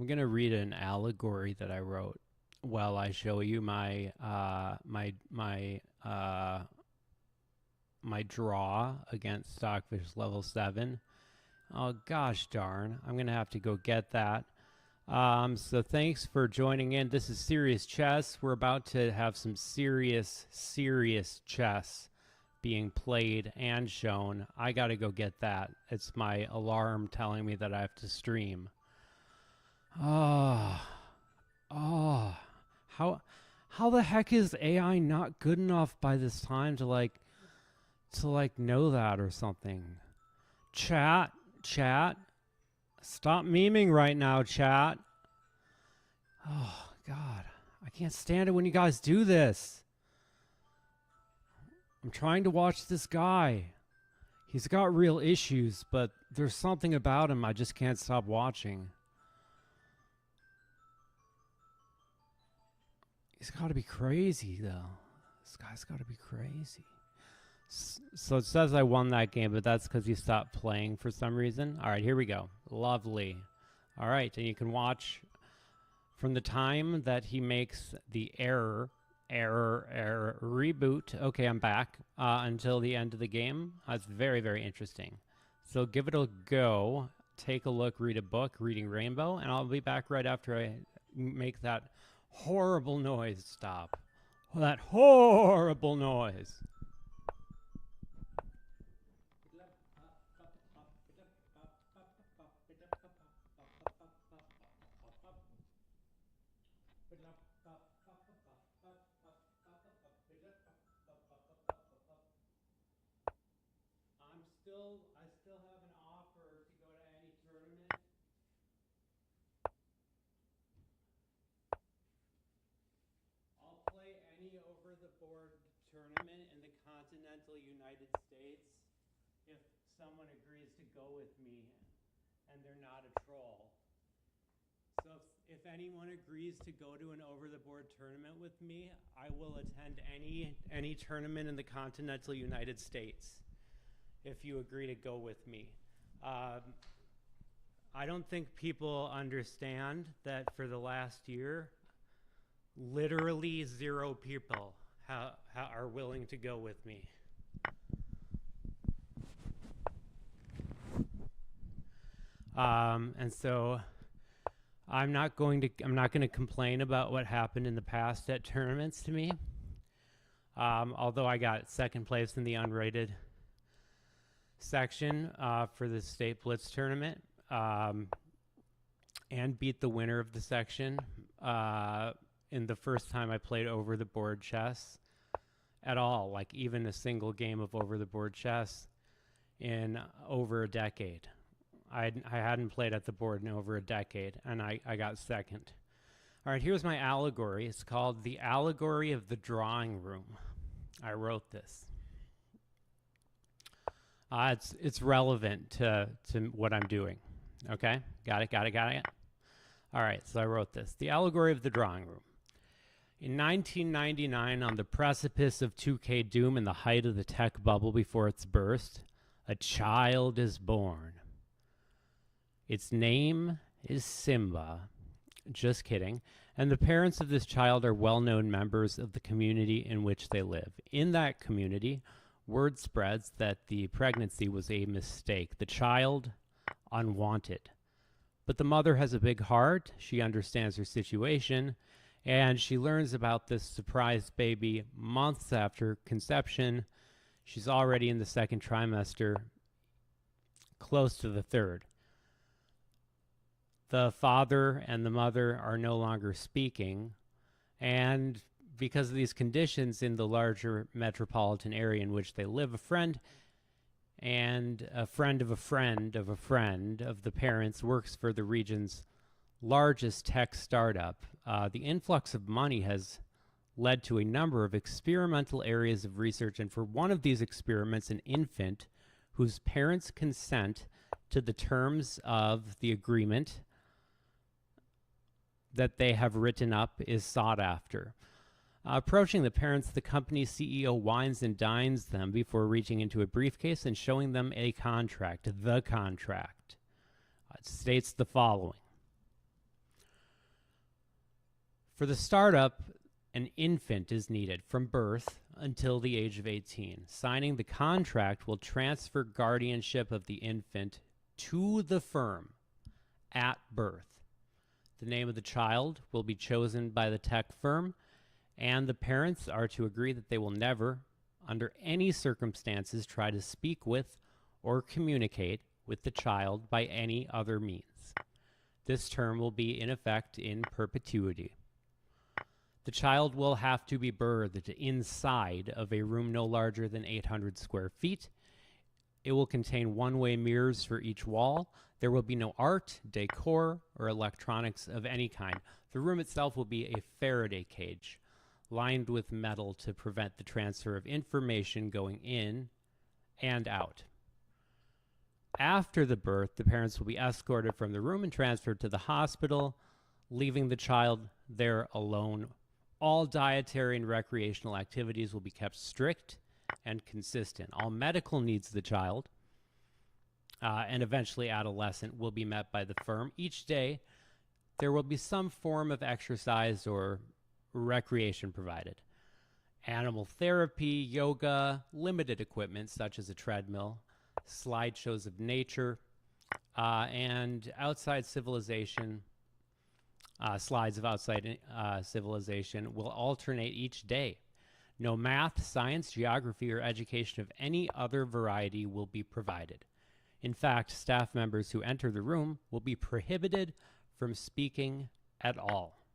I'm gonna read an allegory that I wrote while I show you my draw against Stockfish level 7. Oh gosh darn, I'm gonna have to go get that. So thanks for joining in. This is Serious Chess. We're about to have some serious chess being played and shown. I gotta go get that. It's my alarm telling me that I have to stream. Oh, how the heck is AI not good enough by this time to know that or something? Chat, stop memeing right now, chat. Oh God, I can't stand it when you guys do this. I'm trying to watch this guy. He's got real issues, but there's something about him I just can't stop watching. He's got to be crazy, though. This guy's got to be crazy. So it says I won that game, but that's because he stopped playing for some reason. All right, here we go. Lovely. All right, and you can watch from the time that he makes the error, reboot. Okay, I'm back until the end of the game. That's very interesting. So give it a go. Take a look, read a book, Reading Rainbow, and I'll be back right after I make that horrible noise stop. That horrible noise. I still have an offer to go to any tournament. I'll play any over-the-board tournament in the continental United States if someone agrees to go with me and they're not a troll. So if anyone agrees to go to an over-the-board tournament with me, I will attend any tournament in the continental United States if you agree to go with me. I don't think people understand that for the last year, literally 0 people are willing to go with me. And so I'm not going to complain about what happened in the past at tournaments to me. Although I got second place in the unrated section for the state Blitz tournament, and beat the winner of the section in the first time I played over the board chess at all, like even a single game of over the board chess in over a decade. I hadn't played at the board in over a decade, and I got second. All right, here's my allegory. It's called The Allegory of the Drawing Room. I wrote this. It's relevant to what I'm doing. Okay, got it. All right, so I wrote this. The Allegory of the Drawing Room. In 1999, on the precipice of 2K doom and the height of the tech bubble before its burst, a child is born. Its name is Simba. Just kidding. And the parents of this child are well-known members of the community in which they live. In that community, word spreads that the pregnancy was a mistake. The child, unwanted. But the mother has a big heart. She understands her situation, and she learns about this surprise baby months after conception. She's already in the second trimester, close to the third. The father and the mother are no longer speaking, and because of these conditions in the larger metropolitan area in which they live, a friend and a friend of a friend of a friend of the parents works for the region's largest tech startup. The influx of money has led to a number of experimental areas of research, and for one of these experiments, an infant whose parents consent to the terms of the agreement that they have written up is sought after. Approaching the parents, the company's CEO wines and dines them before reaching into a briefcase and showing them a contract. The contract. It states the following. For the startup, an infant is needed from birth until the age of 18. Signing the contract will transfer guardianship of the infant to the firm at birth. The name of the child will be chosen by the tech firm, and the parents are to agree that they will never, under any circumstances, try to speak with or communicate with the child by any other means. This term will be in effect in perpetuity. The child will have to be birthed inside of a room no larger than 800 square feet. It will contain one-way mirrors for each wall. There will be no art, decor, or electronics of any kind. The room itself will be a Faraday cage, lined with metal to prevent the transfer of information going in and out. After the birth, the parents will be escorted from the room and transferred to the hospital, leaving the child there alone. All dietary and recreational activities will be kept strict and consistent. All medical needs of the child and eventually adolescent will be met by the firm. Each day, there will be some form of exercise or recreation provided. Animal therapy, yoga, limited equipment such as a treadmill, slideshows of nature, and outside civilization, slides of outside civilization will alternate each day. No math, science, geography, or education of any other variety will be provided. In fact, staff members who enter the room will be prohibited from speaking at all.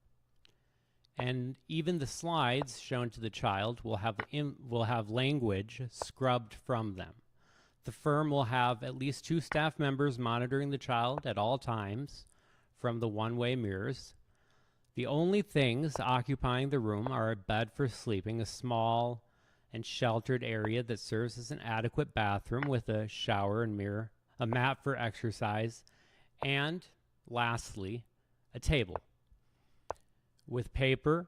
And even the slides shown to the child will have language scrubbed from them. The firm will have at least 2 staff members monitoring the child at all times from the one-way mirrors. The only things occupying the room are a bed for sleeping, a small and sheltered area that serves as an adequate bathroom with a shower and mirror, a mat for exercise, and lastly, a table with paper,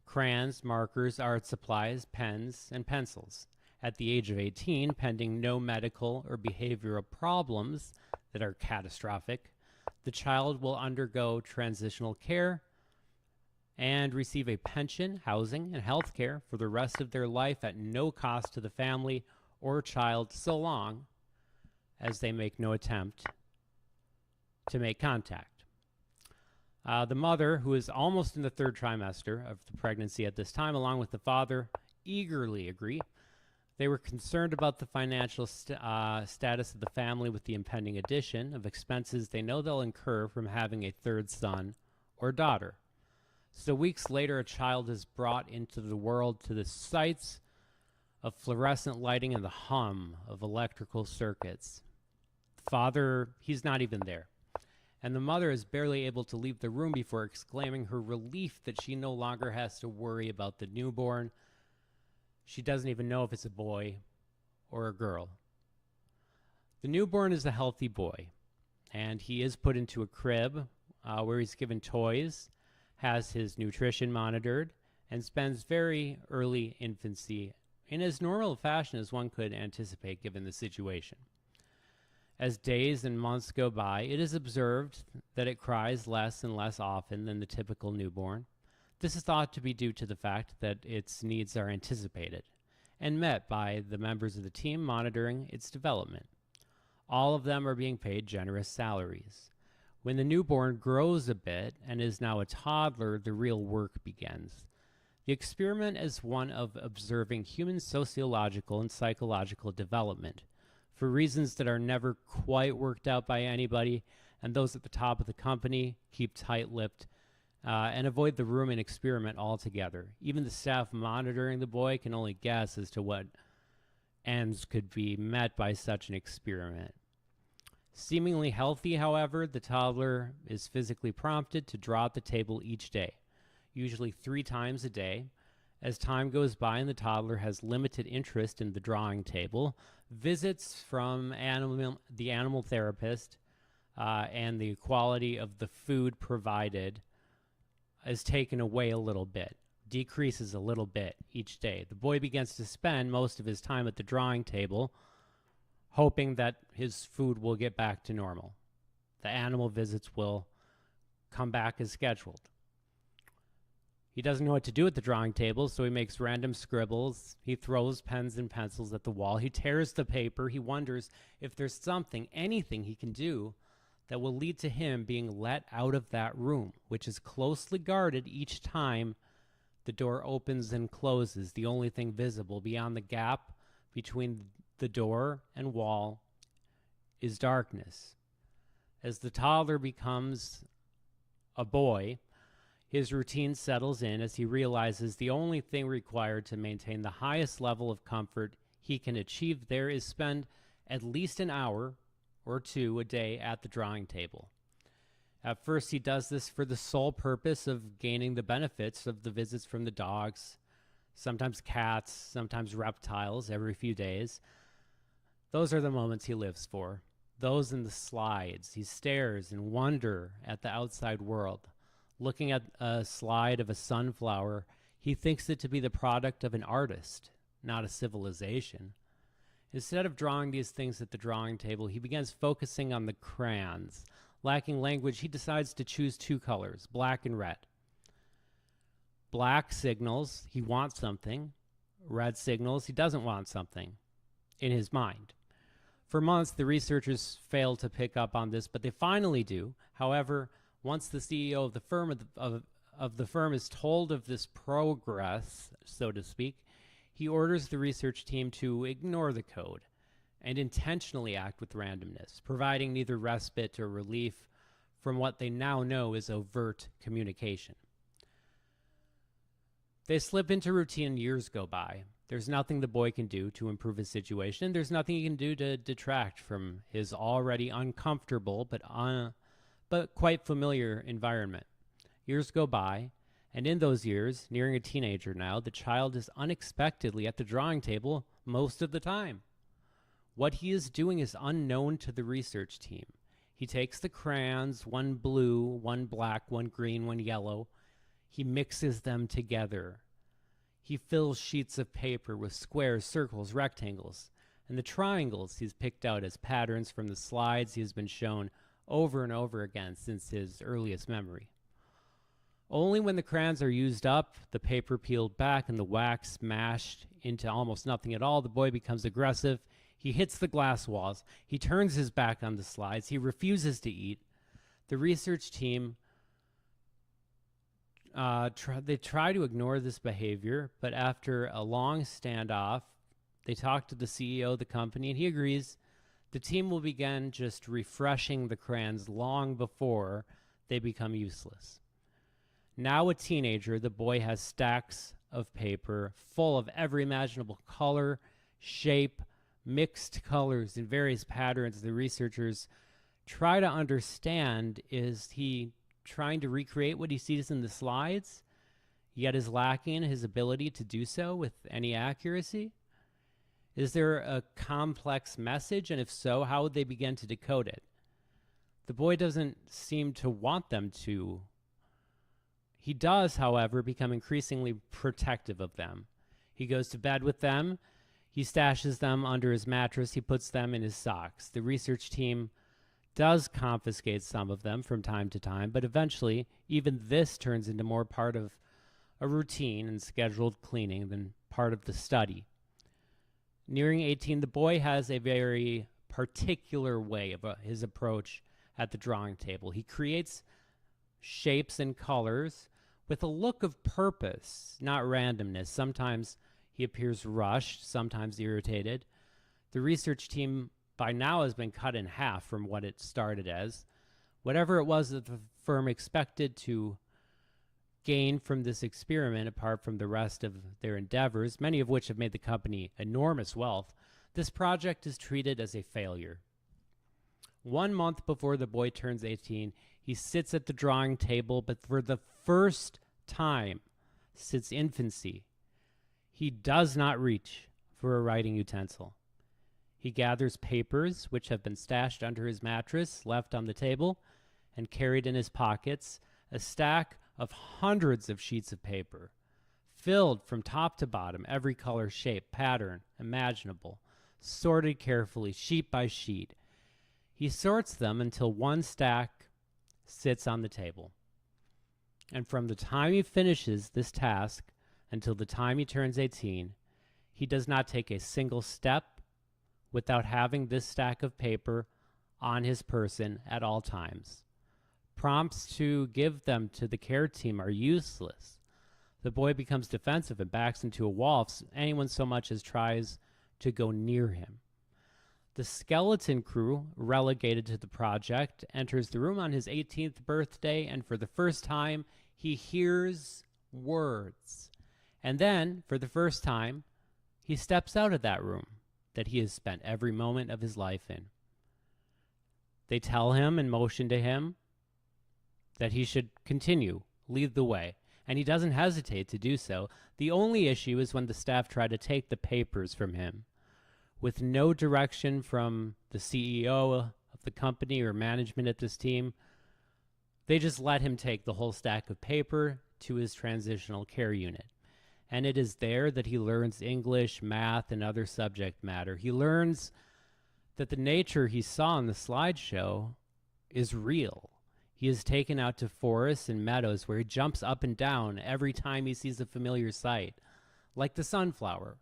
crayons, markers, art supplies, pens, and pencils. At the age of 18, pending no medical or behavioral problems that are catastrophic, the child will undergo transitional care and receive a pension, housing, and health care for the rest of their life at no cost to the family or child, so long as they make no attempt to make contact. The mother, who is almost in the 3rd trimester of the pregnancy at this time, along with the father, eagerly agree. They were concerned about the financial status of the family with the impending addition of expenses they know they'll incur from having a 3rd son or daughter. So weeks later, a child is brought into the world to the sights of fluorescent lighting and the hum of electrical circuits. The father, he's not even there. And the mother is barely able to leave the room before exclaiming her relief that she no longer has to worry about the newborn. She doesn't even know if it's a boy or a girl. The newborn is a healthy boy, and he is put into a crib where he's given toys, has his nutrition monitored, and spends very early infancy in as normal a fashion as one could anticipate given the situation. As days and months go by, it is observed that it cries less and less often than the typical newborn. This is thought to be due to the fact that its needs are anticipated and met by the members of the team monitoring its development. All of them are being paid generous salaries. When the newborn grows a bit and is now a toddler, the real work begins. The experiment is one of observing human sociological and psychological development for reasons that are never quite worked out by anybody, and those at the top of the company keep tight-lipped and avoid the room and experiment altogether. Even the staff monitoring the boy can only guess as to what ends could be met by such an experiment. Seemingly healthy, however, the toddler is physically prompted to draw at the table each day, usually 3 times a day. As time goes by and the toddler has limited interest in the drawing table, visits from the animal therapist and the quality of the food provided is taken away a little bit, decreases a little bit each day. The boy begins to spend most of his time at the drawing table, hoping that his food will get back to normal. The animal visits will come back as scheduled. He doesn't know what to do at the drawing table, so he makes random scribbles. He throws pens and pencils at the wall. He tears the paper. He wonders if there's something, anything he can do that will lead to him being let out of that room, which is closely guarded each time the door opens and closes. The only thing visible beyond the gap between the door and wall is darkness. As the toddler becomes a boy, his routine settles in as he realizes the only thing required to maintain the highest level of comfort he can achieve there is spend at least an hour or two a day at the drawing table. At first, he does this for the sole purpose of gaining the benefits of the visits from the dogs, sometimes cats, sometimes reptiles every few days. Those are the moments he lives for. Those in the slides. He stares in wonder at the outside world. Looking at a slide of a sunflower, he thinks it to be the product of an artist, not a civilization. Instead of drawing these things at the drawing table, he begins focusing on the crayons. Lacking language, he decides to choose two colors, black and red. Black signals he wants something. Red signals he doesn't want something in his mind. For months, the researchers failed to pick up on this, but they finally do. However, once the CEO of the firm is told of this progress, so to speak, he orders the research team to ignore the code and intentionally act with randomness, providing neither respite or relief from what they now know is overt communication. They slip into routine and years go by. There's nothing the boy can do to improve his situation. There's nothing he can do to detract from his already uncomfortable but quite familiar environment. Years go by, and in those years, nearing a teenager now, the child is unexpectedly at the drawing table most of the time. What he is doing is unknown to the research team. He takes the crayons, one blue, one black, one green, one yellow. He mixes them together. He fills sheets of paper with squares, circles, rectangles, and the triangles he's picked out as patterns from the slides he has been shown over and over again since his earliest memory. Only when the crayons are used up, the paper peeled back, and the wax smashed into almost nothing at all, the boy becomes aggressive. He hits the glass walls. He turns his back on the slides. He refuses to eat. The research team they try to ignore this behavior, but after a long standoff, they talk to the CEO of the company, and he agrees the team will begin just refreshing the crayons long before they become useless. Now a teenager, the boy has stacks of paper full of every imaginable color, shape, mixed colors, and various patterns. The researchers try to understand, is he trying to recreate what he sees in the slides, yet is lacking his ability to do so with any accuracy? Is there a complex message, and if so, how would they begin to decode it? The boy doesn't seem to want them to. He does, however, become increasingly protective of them. He goes to bed with them. He stashes them under his mattress. He puts them in his socks. The research team does confiscate some of them from time to time, but eventually even this turns into more part of a routine and scheduled cleaning than part of the study. Nearing 18, the boy has a very particular way of his approach at the drawing table. He creates shapes and colors with a look of purpose, not randomness. Sometimes he appears rushed, sometimes irritated. The research team by now has been cut in half from what it started as. Whatever it was that the firm expected to gain from this experiment, apart from the rest of their endeavors, many of which have made the company enormous wealth, this project is treated as a failure. 1 month before the boy turns 18, he sits at the drawing table, but for the first time since infancy, he does not reach for a writing utensil. He gathers papers, which have been stashed under his mattress, left on the table, and carried in his pockets, a stack of hundreds of sheets of paper, filled from top to bottom, every color, shape, pattern imaginable, sorted carefully, sheet by sheet. He sorts them until one stack sits on the table. And from the time he finishes this task until the time he turns 18, he does not take a single step without having this stack of paper on his person at all times. Prompts to give them to the care team are useless. The boy becomes defensive and backs into a wall if anyone so much as tries to go near him. The skeleton crew, relegated to the project, enters the room on his 18th birthday, and for the first time, he hears words. And then, for the first time, he steps out of that room that he has spent every moment of his life in. They tell him and motion to him that he should continue, lead the way, and he doesn't hesitate to do so. The only issue is when the staff try to take the papers from him. With no direction from the CEO of the company or management at this team, they just let him take the whole stack of paper to his transitional care unit. And it is there that he learns English, math, and other subject matter. He learns that the nature he saw in the slideshow is real. He is taken out to forests and meadows where he jumps up and down every time he sees a familiar sight, like the sunflower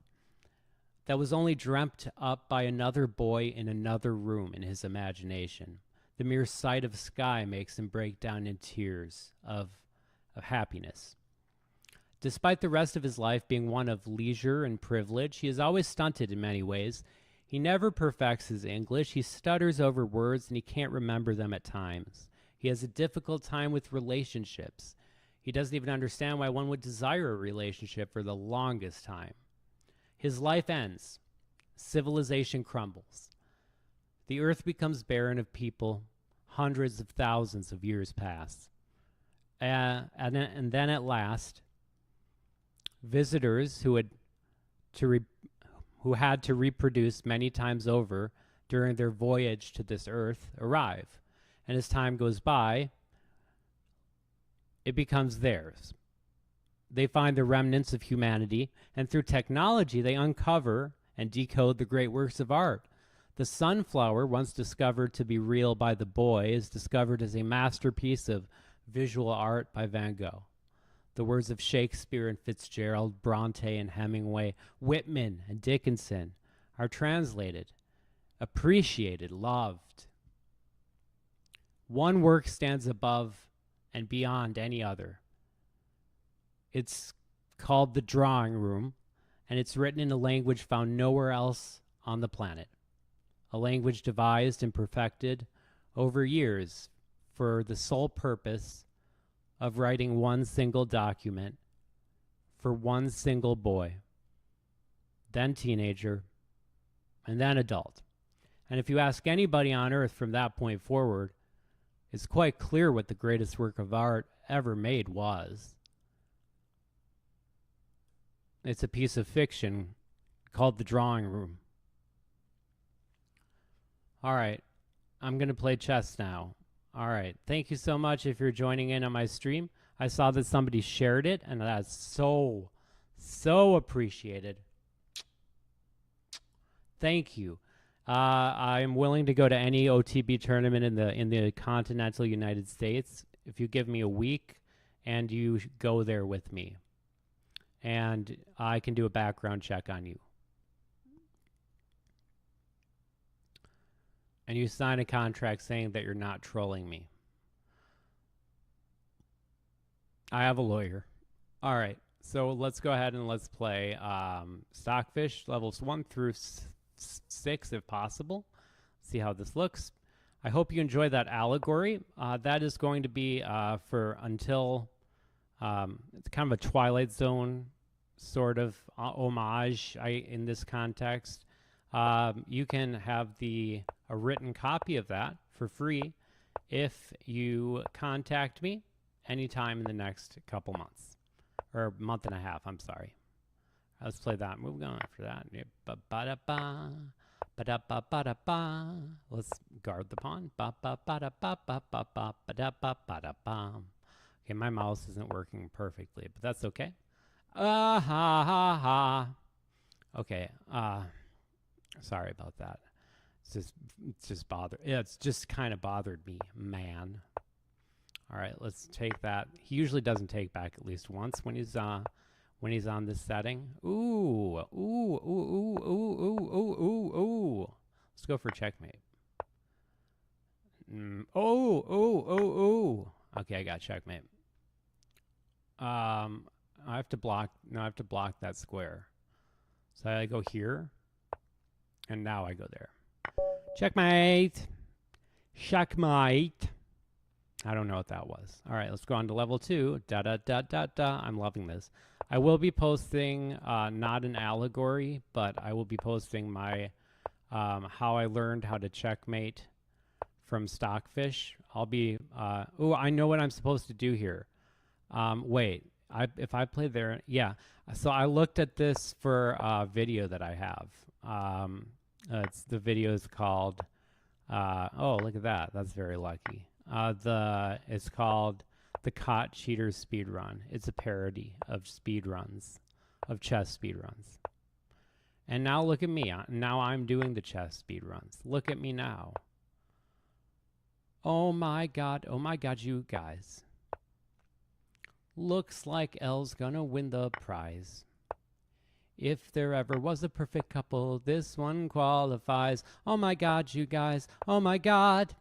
that was only dreamt up by another boy in another room in his imagination. The mere sight of sky makes him break down in tears of happiness. Despite the rest of his life being one of leisure and privilege, he is always stunted in many ways. He never perfects his English. He stutters over words and he can't remember them at times. He has a difficult time with relationships. He doesn't even understand why one would desire a relationship for the longest time. His life ends. Civilization crumbles. The earth becomes barren of people. Hundreds of thousands of years pass. And then at last, visitors who had to reproduce many times over during their voyage to this earth arrive. And as time goes by, it becomes theirs. They find the remnants of humanity, and through technology, they uncover and decode the great works of art. The sunflower, once discovered to be real by the boy, is discovered as a masterpiece of visual art by Van Gogh. The words of Shakespeare and Fitzgerald, Bronte and Hemingway, Whitman and Dickinson are translated, appreciated, loved. One work stands above and beyond any other. It's called The Drawing Room, and it's written in a language found nowhere else on the planet. A language devised and perfected over years for the sole purpose of writing one single document for one single boy, then teenager, and then adult. And if you ask anybody on earth from that point forward, it's quite clear what the greatest work of art ever made was. It's a piece of fiction called The Drawing Room. All right, I'm going to play chess now. All right, thank you so much if you're joining in on my stream. I saw that somebody shared it, and that's so appreciated. Thank you. I'm willing to go to any OTB tournament in the continental United States if you give me a week and you go there with me. And I can do a background check on you. And you sign a contract saying that you're not trolling me. I have a lawyer. All right, so let's go ahead and let's play Stockfish levels 1 through 6 if possible. See how this looks. I hope you enjoy that allegory. That is going to be for until it's kind of a Twilight Zone sort of homage in this context. You can have a written copy of that for free if you contact me anytime in the next couple months, or month and a half, I'm sorry. Let's play that. Moving on after that. Let's guard the pawn. Okay, my mouse isn't working perfectly, but that's okay. Okay, sorry about that. It's just kind of bothered me, man. All right, let's take that. He usually doesn't take back at least once when he's on this setting. Ooh, ooh, ooh, ooh, ooh, ooh, ooh, ooh, ooh. Let's go for checkmate. Oh, oh, oh, oh. Okay, I got checkmate. I have to block. No, I have to block that square. So I go here, and now I go there. Checkmate. Checkmate. I don't know what that was. All right, let's go on to level 2. Da da da da da. I'm loving this. I will be posting not an allegory, but I will be posting my how I learned how to checkmate from Stockfish. I'll be. Oh, I know what I'm supposed to do here. Wait. If I play there, yeah. So I looked at this for a video that I have. The video is called. Oh, look at that. That's very lucky. It's called the Caught Cheater Speedrun. It's a parody of speedruns, of chess speedruns. And now look at me. Now I'm doing the chess speedruns. Look at me now. Oh my god, you guys. Looks like L's gonna win the prize. If there ever was a perfect couple, this one qualifies. Oh my god, you guys. Oh my god.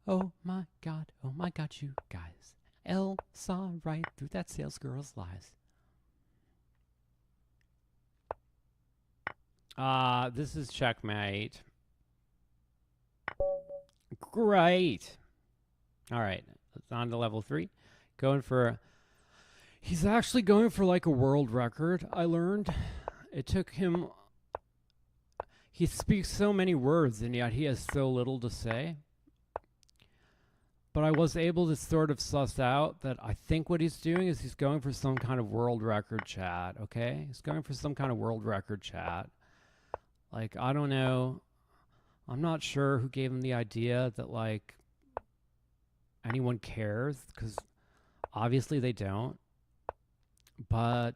Oh my god, you guys. L saw right through that salesgirl's lies. This is checkmate. Great. All right, let's on to level 3. He's actually going for like a world record, I learned. It took him... He speaks so many words, and yet he has so little to say. But I was able to sort of suss out that I think what he's doing is he's going for some kind of world record chat, okay? He's going for some kind of world record chat. Like, I don't know. I'm not sure who gave him the idea that, like, anyone cares, because obviously they don't. But,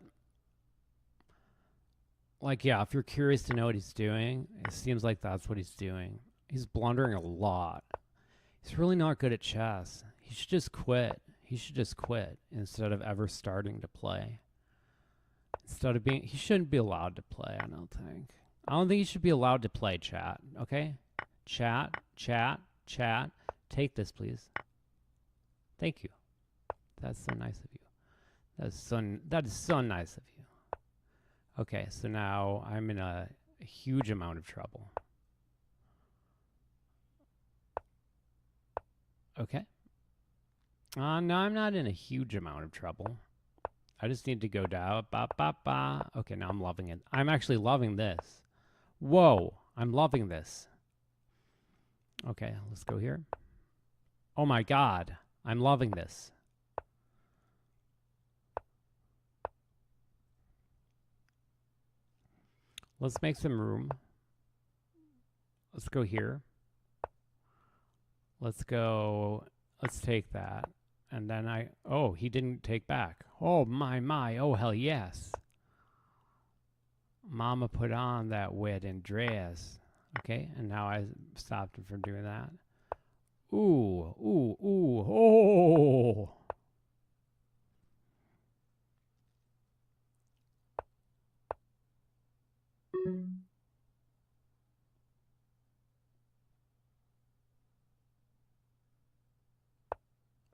like, yeah, if you're curious to know what he's doing, it seems like that's what he's doing. He's blundering a lot. He's really not good at chess. He should just quit. He should just quit instead of ever starting to play. He shouldn't be allowed to play, I don't think. I don't think he should be allowed to play, chat, okay? Chat. Take this, please. Thank you. That's so nice of you. That is so nice of you. Okay, so now I'm in a huge amount of trouble. Okay. No, I'm not in a huge amount of trouble. I just need to go down. Okay, now I'm loving it. I'm actually loving this. Whoa, I'm loving this. Okay, let's go here. Oh my god, I'm loving this. Let's make some room. Let's go here. Let's take that. And then oh, he didn't take back. Oh my, oh hell yes. Mama put on that wedding dress. Okay, and now I stopped him from doing that. Ooh, oh.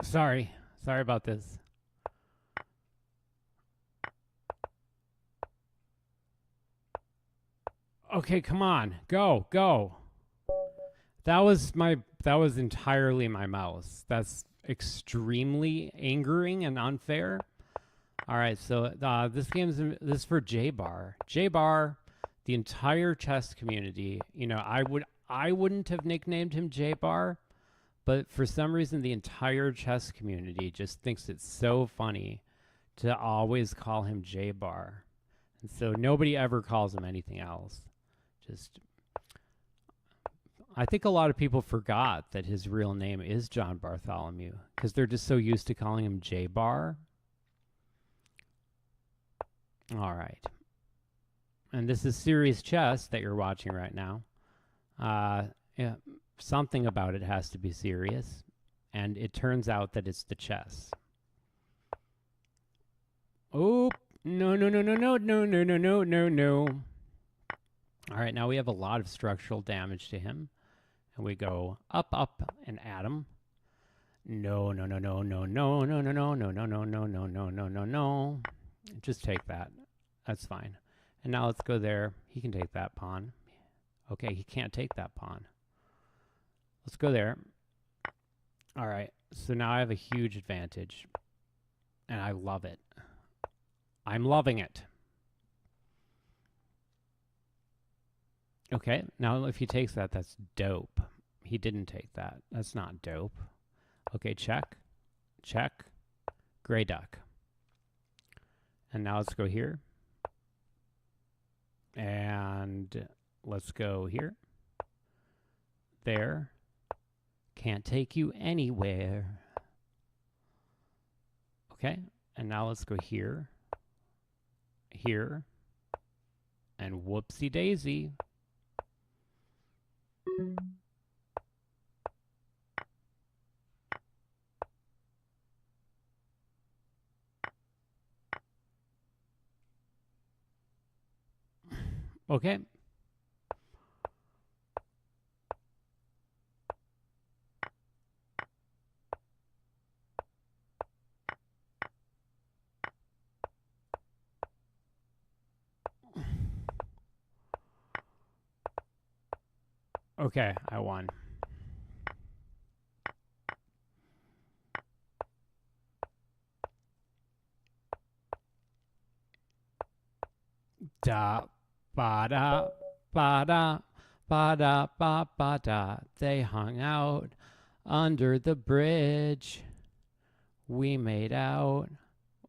Sorry about this. Okay, come on. Go. That was entirely my mouse. That's extremely angering and unfair. All right, so this is for J-Bar. J-Bar, the entire chess community, you know, I wouldn't have nicknamed him J-Bar, but for some reason the entire chess community just thinks it's so funny to always call him J-Bar. And so nobody ever calls him anything else. I think a lot of people forgot that his real name is John Bartholomew because they're just so used to calling him J-Bar. All right. And this is Series Chess that you're watching right now. Yeah. something about it has to be serious, and it turns out that it's the chess. Oh, no, no, no, no, no, no, no, no, no, no, no. All right, now we have a lot of structural damage to him. And we go up, up, and at him. No, no, no, no, no, no, no, no, no, no, no, no, no, no, no, no, no, no. Just take that. That's fine. And now let's go there. He can take that pawn. Okay, he can't take that pawn. Let's go there. All right, so now I have a huge advantage. And I love it. I'm loving it. Okay, now if he takes that, that's dope. He didn't take that. That's not dope. Okay, check. Check. Gray duck. And now let's go here. And let's go here. There. Can't take you anywhere. Okay, and now let's go here. Here. And whoopsie daisy. Okay. Okay, I won. Da ba da ba da ba da ba ba da. They hung out under the bridge. We made out.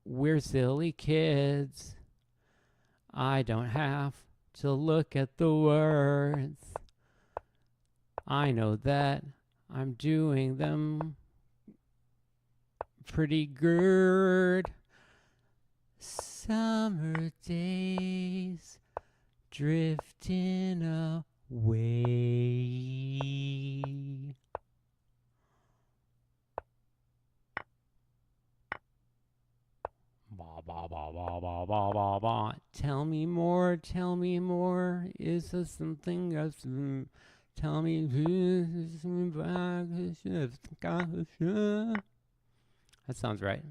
We're silly kids. I don't have to look at the words. I know that I'm doing them pretty good. Summer days drifting away. Ba ba ba ba ba ba ba ba. Tell me more, tell me more. Is there something else? Tell me that sounds right.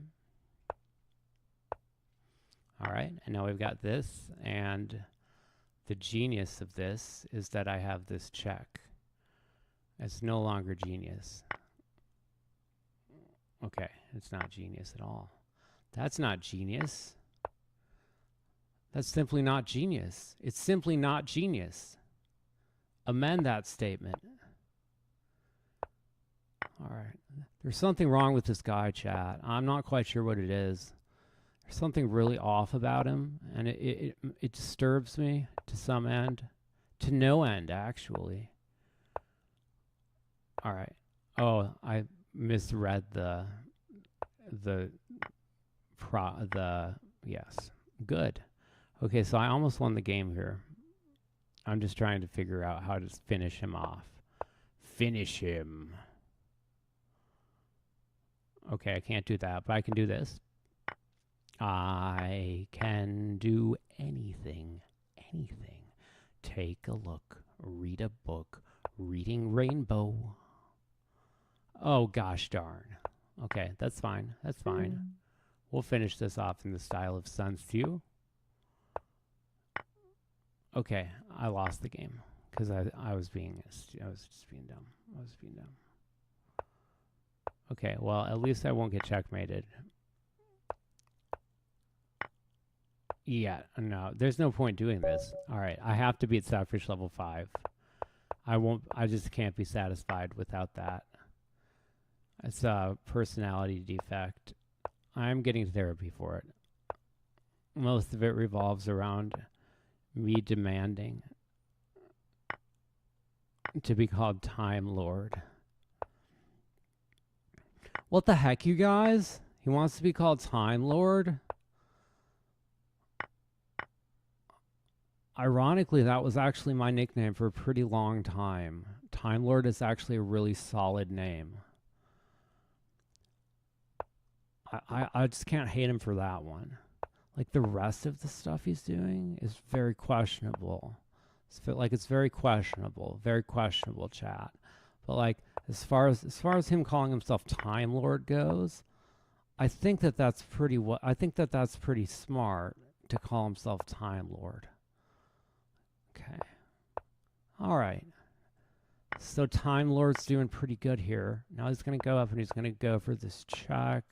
All right, and now we've got this, and the genius of this is that I have this check. It's no longer genius. Okay, it's not genius at all. That's not genius. That's simply not genius. It's simply not genius. Amend that statement. All right. There's something wrong with this guy, chat. I'm not quite sure what it is. There's something really off about him, and it disturbs me to some end. To no end, actually. All right. Oh, I misread yes. Good. Okay, so I almost won the game here. I'm just trying to figure out how to finish him off. Finish him. Okay, I can't do that, but I can do this. I can do anything. Anything. Take a look. Read a book. Reading Rainbow. Oh, gosh darn. Okay, that's fine. That's fine. We'll finish this off in the style of Sun Tzu. Okay, I lost the game because I was just being dumb. I was being dumb. Okay, well, at least I won't get checkmated. Yeah, no, there's no point doing this. All right, I have to be at Stockfish level 5. I just can't be satisfied without that. It's a personality defect. I'm getting therapy for it. Most of it revolves around me demanding to be called Time Lord. What the heck, you guys? He wants to be called Time Lord? Ironically, that was actually my nickname for a pretty long time. Time Lord is actually a really solid name. I just can't hate him for that one. Like the rest of the stuff he's doing is very questionable. It's very questionable, chat. But like as far as him calling himself Time Lord goes, I think that's pretty smart to call himself Time Lord. Okay. All right. So Time Lord's doing pretty good here. Now he's going to go up and he's going to go for this check.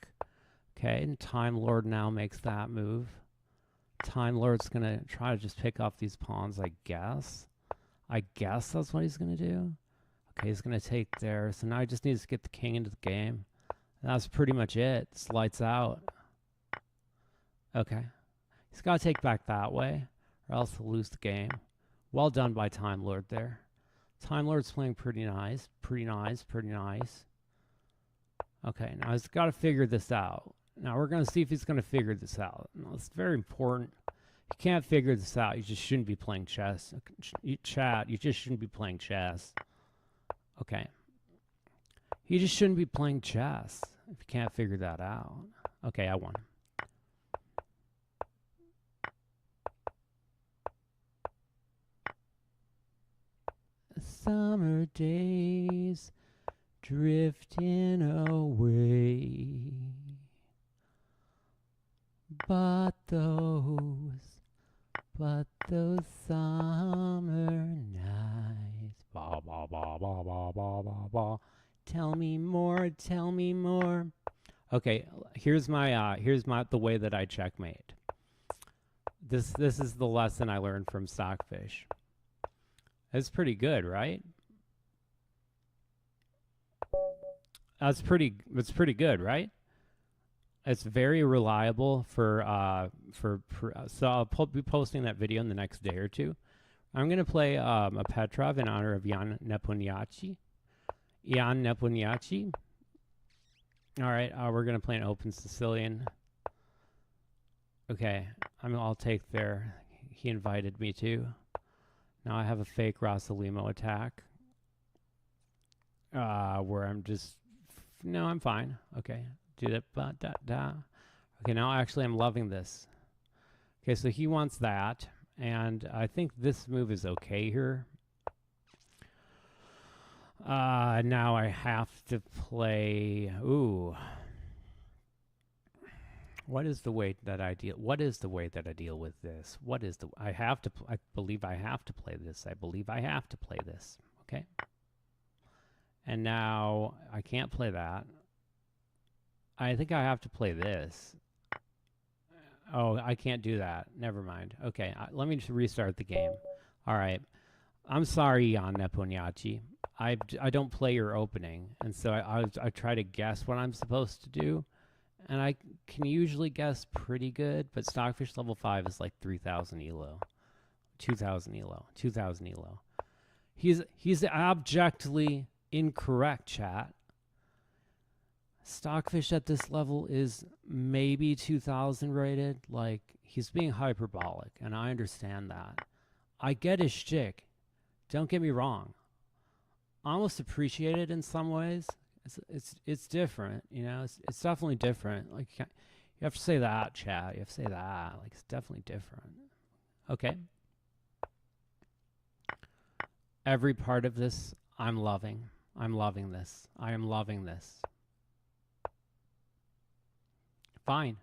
Okay, and Time Lord now makes that move. Time Lord's going to try to just pick off these pawns, I guess. I guess that's what he's going to do. Okay, he's going to take there. So now he just needs to get the king into the game. And that's pretty much it. It's lights out. Okay. He's got to take back that way, or else he'll lose the game. Well done by Time Lord there. Time Lord's playing pretty nice. Pretty nice. Okay, now he's got to figure this out. Now we're going to see if he's going to figure this out. Now, it's very important. If you can't figure this out, you just shouldn't be playing chess. Chat, you just shouldn't be playing chess. Okay. You just shouldn't be playing chess if you can't figure that out. Okay, I won. Summer days drifting away, but those summer nights. Ba ba ba ba ba ba ba ba. Tell me more. Okay, here's the way that I checkmate. This is the lesson I learned from Stockfish. That's pretty good, right? That's pretty good, right? It's very reliable for so I'll be posting that video in the next day or two. I'm going to play a Petrov in honor of Jan Nepomniachtchi. All right, we're going to play an open Sicilian. Okay, I'll take there. He invited me to. Now I have a fake Rossolimo attack. Where I'm just... No, I'm fine. Okay. Do that. Okay, now actually I'm loving this. Okay, so he wants that. And I think this move is okay here. Now I have to play... Ooh. What is the way that I deal with this? I believe I have to play this. Okay. And now I can't play that. I think I have to play this. Oh, I can't do that. Never mind. Okay, let me just restart the game. All right. I'm sorry, Jan Nepomniachtchi. I don't play your opening, and so I try to guess what I'm supposed to do. And I can usually guess pretty good, but Stockfish level 5 is like 3,000 elo. 2,000 elo. 2,000 elo. He's abjectly incorrect, chat. Stockfish at this level is maybe 2,000 rated. Like, he's being hyperbolic, and I understand that. I get his shtick. Don't get me wrong. I almost appreciate it in some ways. It's different, you know. It's definitely different. Like you have to say that, chat. You have to say that. Like it's definitely different. Okay. Every part of this, I'm loving. I'm loving this. I am loving this. Fine.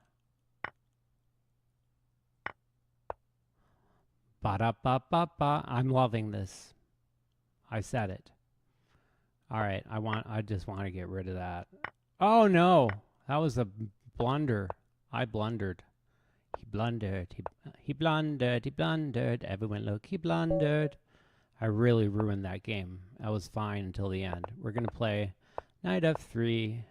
Ba-da-ba-ba-ba. I'm loving this. I said it. All right, I just want to get rid of that. Oh no, that was a blunder. I blundered. He blundered. He blundered. Everyone look, he blundered. I really ruined that game. I was fine until the end. We're going to play knight f3,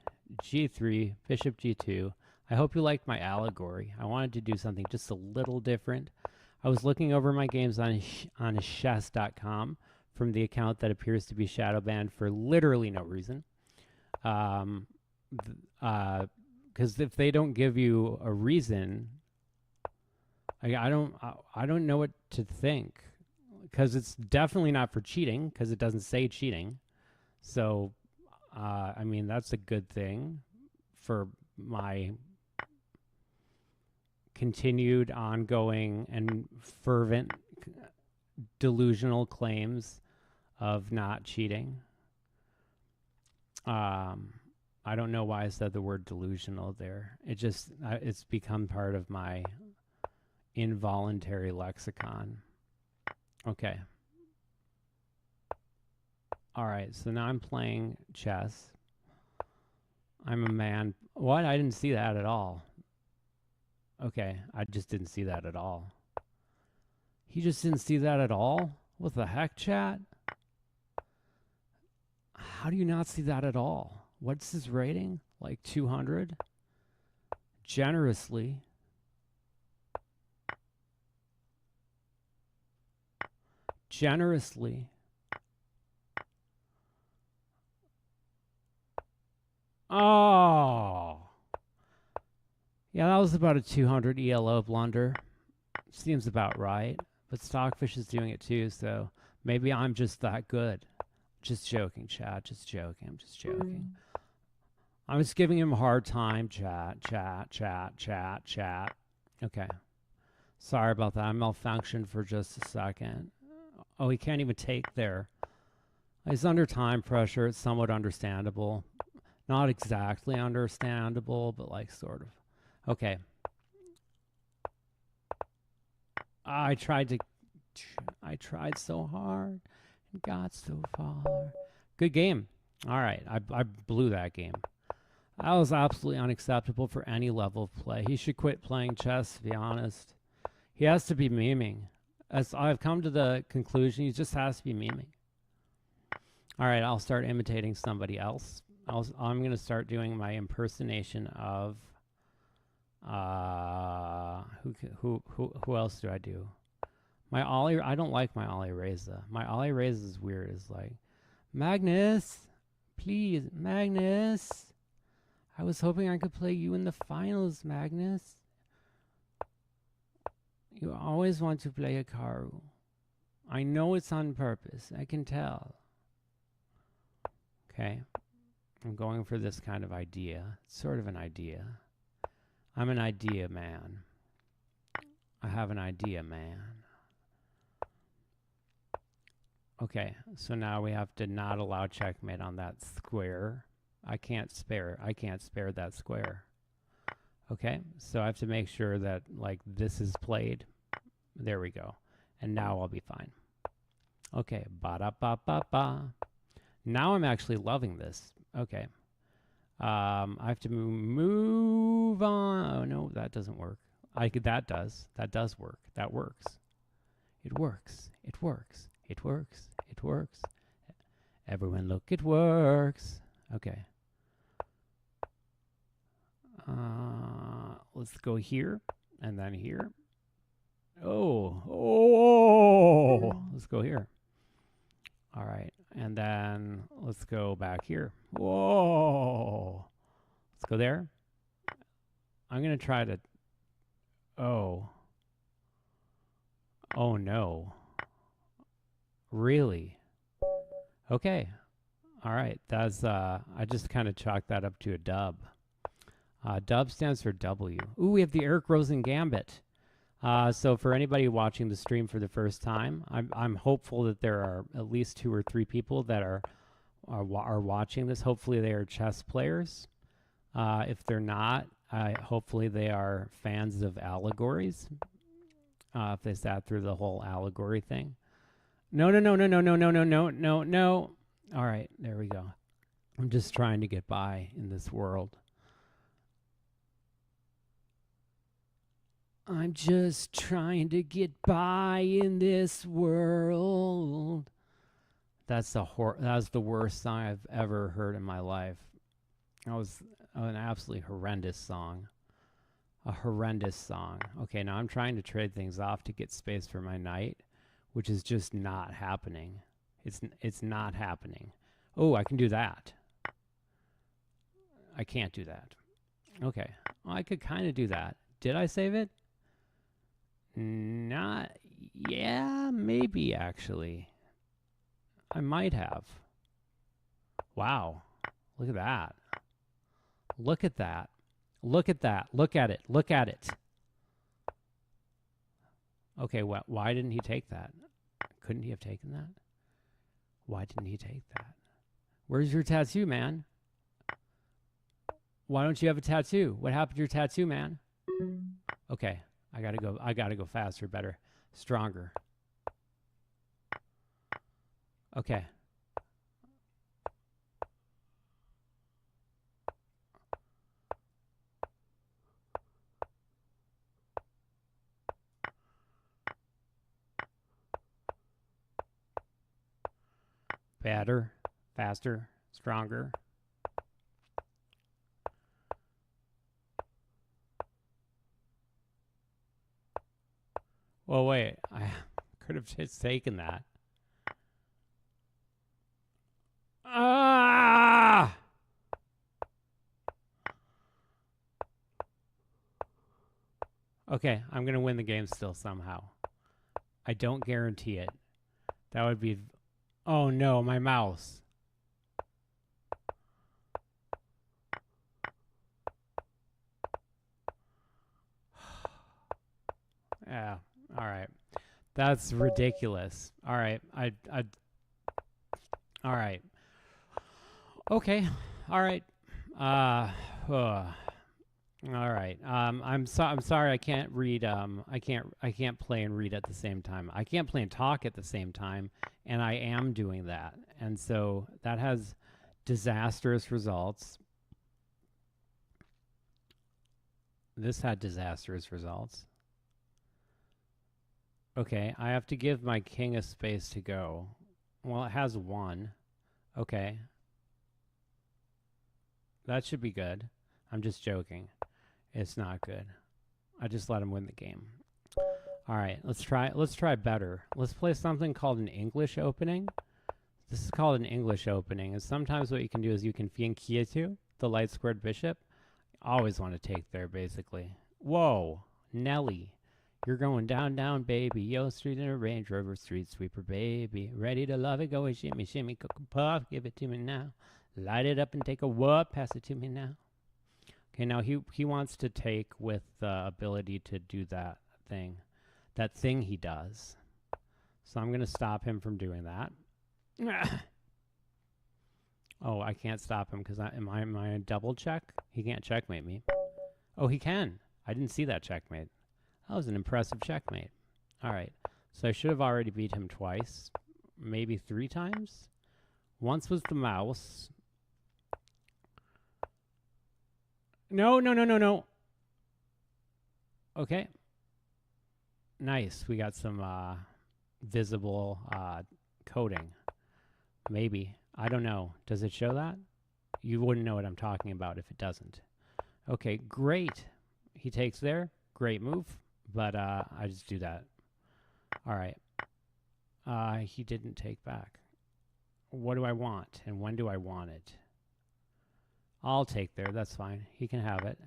g3, bishop g2. I hope you liked my allegory. I wanted to do something just a little different. I was looking over my games on chess.com. From the account that appears to be shadow banned for literally no reason. Because if they don't give you a reason, I don't know what to think. Because it's definitely not for cheating, because it doesn't say cheating. So, I mean, that's a good thing for my continued, ongoing, and fervent delusional claims of not cheating. I don't know why I said the word delusional there. It just, it's become part of my involuntary lexicon. Okay. All right, so now I'm playing chess. I'm a man. What? I didn't see that at all. Okay, I just didn't see that at all. He just didn't see that at all? What the heck, chat? How do you not see that at all? What's his rating? Like 200? Generously. Generously. Oh. Yeah, that was about a 200 ELO blunder. Seems about right. But Stockfish is doing it too, so maybe I'm just that good. Just joking, chat. Just joking. I'm just joking. I'm just giving him a hard time, chat. Okay. Sorry about that. I malfunctioned for just a second. Oh, he can't even take there. He's under time pressure. It's somewhat understandable. Not exactly understandable, but like sort of. Okay. I tried so hard and got so far. Good game. All right. I blew that game. That was absolutely unacceptable for any level of play. He should quit playing chess, to be honest. He has to be memeing. As I've come to the conclusion, he just has to be memeing. All right, I'll start imitating somebody else. I'm going to start doing my impersonation of who else do I do? My Ollie. I don't like my Ollie Reza. My Ollie Reza is weird. It's like, Magnus, please, Magnus. I was hoping I could play you in the finals, Magnus. You always want to play Hikaru. I know it's on purpose. I can tell. Okay. I'm going for this kind of idea. It's sort of an idea. I'm an idea man. I have an idea, man. Okay, so now we have to not allow checkmate on that square. I can't spare that square. Okay, so I have to make sure that like this is played. There we go. And now I'll be fine. Okay, ba-da-ba-ba-ba. Now I'm actually loving this. Okay. I have to move on. Oh, no, that doesn't work. That does. That does work. That works. It works. It works. It works. It works. Everyone look, it works. Okay. Let's go here and then here. Oh, let's go here. All right. And then let's go back here. Whoa. Let's go there. I'm going to try to... Oh. Oh, no. Really? Okay. All right. That's... I just kind of chalked that up to a dub. Dub stands for W. Ooh, we have the Eric Rosen Gambit. So for anybody watching the stream for the first time, I'm hopeful that there are at least 2 or 3 people that are watching this. Hopefully they are chess players. If they're not, hopefully they are fans of allegories. If they sat through the whole allegory thing. No. All right, there we go. I'm just trying to get by in this world. I'm just trying to get by in this world. That was the worst song I've ever heard in my life. That was an absolutely horrendous song. A horrendous song. Okay, now I'm trying to trade things off to get space for my knight, which is just not happening. It's not happening. Oh, I can do that. I can't do that. Okay. Well, I could kind of do that. Did I save it? Not, yeah, maybe actually. I might have. Wow. Look at that. Look at that. Look at that. Look at it. Look at it. Okay, well, why didn't he take that? Couldn't he have taken that? Why didn't he take that? Where's your tattoo, man? Why don't you have a tattoo? What happened to your tattoo, man? Okay, I gotta go faster, better, stronger. Okay. Better, faster, stronger. Well, wait, I could have just taken that. Ah! Okay, I'm going to win the game still somehow. I don't guarantee it. That would be... Oh no, my mouse. Yeah, all right. That's ridiculous. All right, all right. Okay, all right. All right. I'm sorry I can't read. I can't play and read at the same time. I can't play and talk at the same time, and I am doing that, and so that has disastrous results. This had disastrous results. Okay, I have to give my king a space to go. Well, it has one. Okay. That should be good. I'm just joking. It's not good. I just let him win the game. All right, let's try better. Let's play something called an English opening. This is called an English opening. And sometimes what you can do is you can fianchetto the light squared bishop. Always want to take there, basically. Whoa, Nelly. You're going down, down, baby. Yo, street in a Range Rover, street sweeper, baby. Ready to love it, go and shimmy, shimmy, cook and puff. Give it to me now. Light it up and take a whoop. Pass it to me now. Okay, now he wants to take with the ability to do that thing he does. So I'm going to stop him from doing that. Oh, I can't stop him because am I a double check? He can't checkmate me. Oh, he can. I didn't see that checkmate. That was an impressive checkmate. All right. So I should have already beat him twice, maybe 3 times. Once was the mouse. No, no, no, no, no. Okay. Nice. We got some visible coding. Maybe. I don't know. Does it show that? You wouldn't know what I'm talking about if it doesn't. Okay, great. He takes there. Great move. But I just do that. All right. He didn't take back. What do I want? And when do I want it? I'll take there. That's fine. He can have it.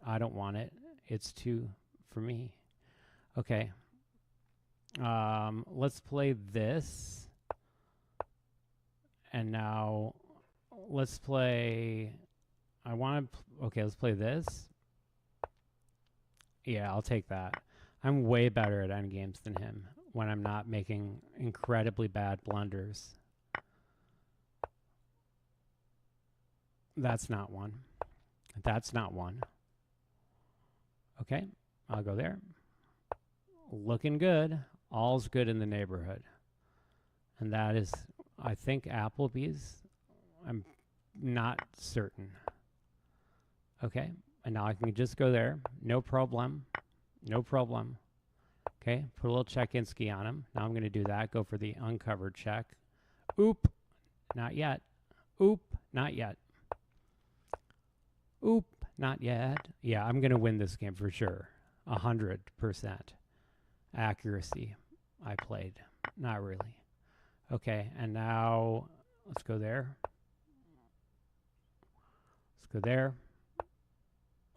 I don't want it. It's 2 for me. Okay. Let's play this. And now let's play... Okay, let's play this. Yeah, I'll take that. I'm way better at endgames than him when I'm not making incredibly bad blunders. That's not one. That's not one. Okay, I'll go there. Looking good. All's good in the neighborhood. And that is, I think, Applebee's. I'm not certain. Okay, and now I can just go there. No problem. No problem. Okay, put a little check-in-ski on him. Now I'm going to do that. Go for the uncovered check. Oop. Not yet. Oop. Not yet. Oop. Not yet. Yeah, I'm going to win this game for sure. 100% accuracy I played. Not really. Okay, and now let's go there. Let's go there.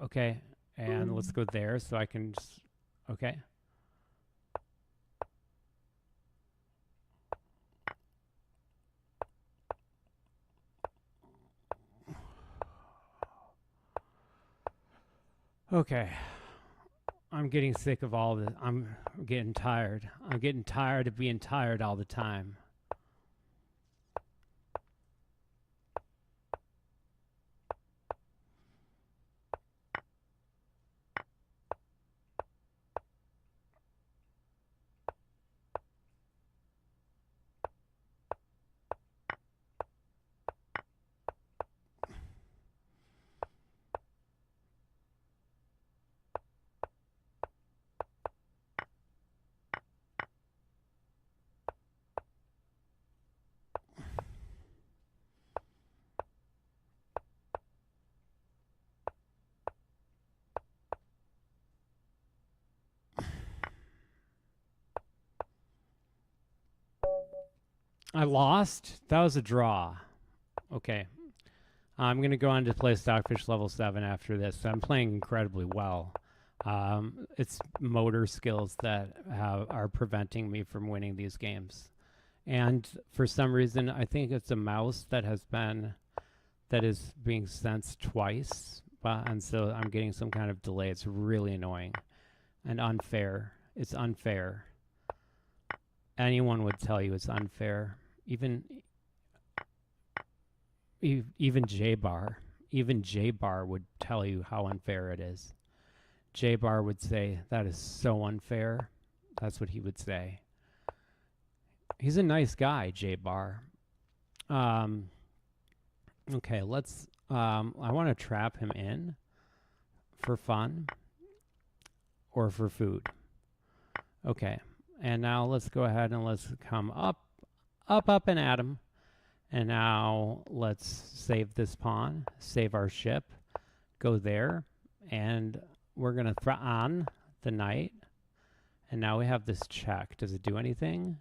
Okay, and let's go there so I can just, okay. Okay. I'm getting sick of all this. I'm getting tired. I'm getting tired of being tired all the time. I lost? That was a draw. Okay. I'm going to go on to play Stockfish level 7 after this. I'm playing incredibly well. It's motor skills that are preventing me from winning these games. And for some reason, I think it's a mouse that is being sensed twice. And so I'm getting some kind of delay. It's really annoying and unfair. It's unfair. Anyone would tell you it's unfair. Even J-Bar. Even J-Bar would tell you how unfair it is. J-Bar would say, that is so unfair. That's what he would say. He's a nice guy, J-Bar. Okay, let's... I want to trap him in for fun or for food. Okay, and now let's go ahead and let's come up and at him. And now let's save this pawn, save our ship, go there, and we're going to throw on the knight. And now we have this check. Does it do anything?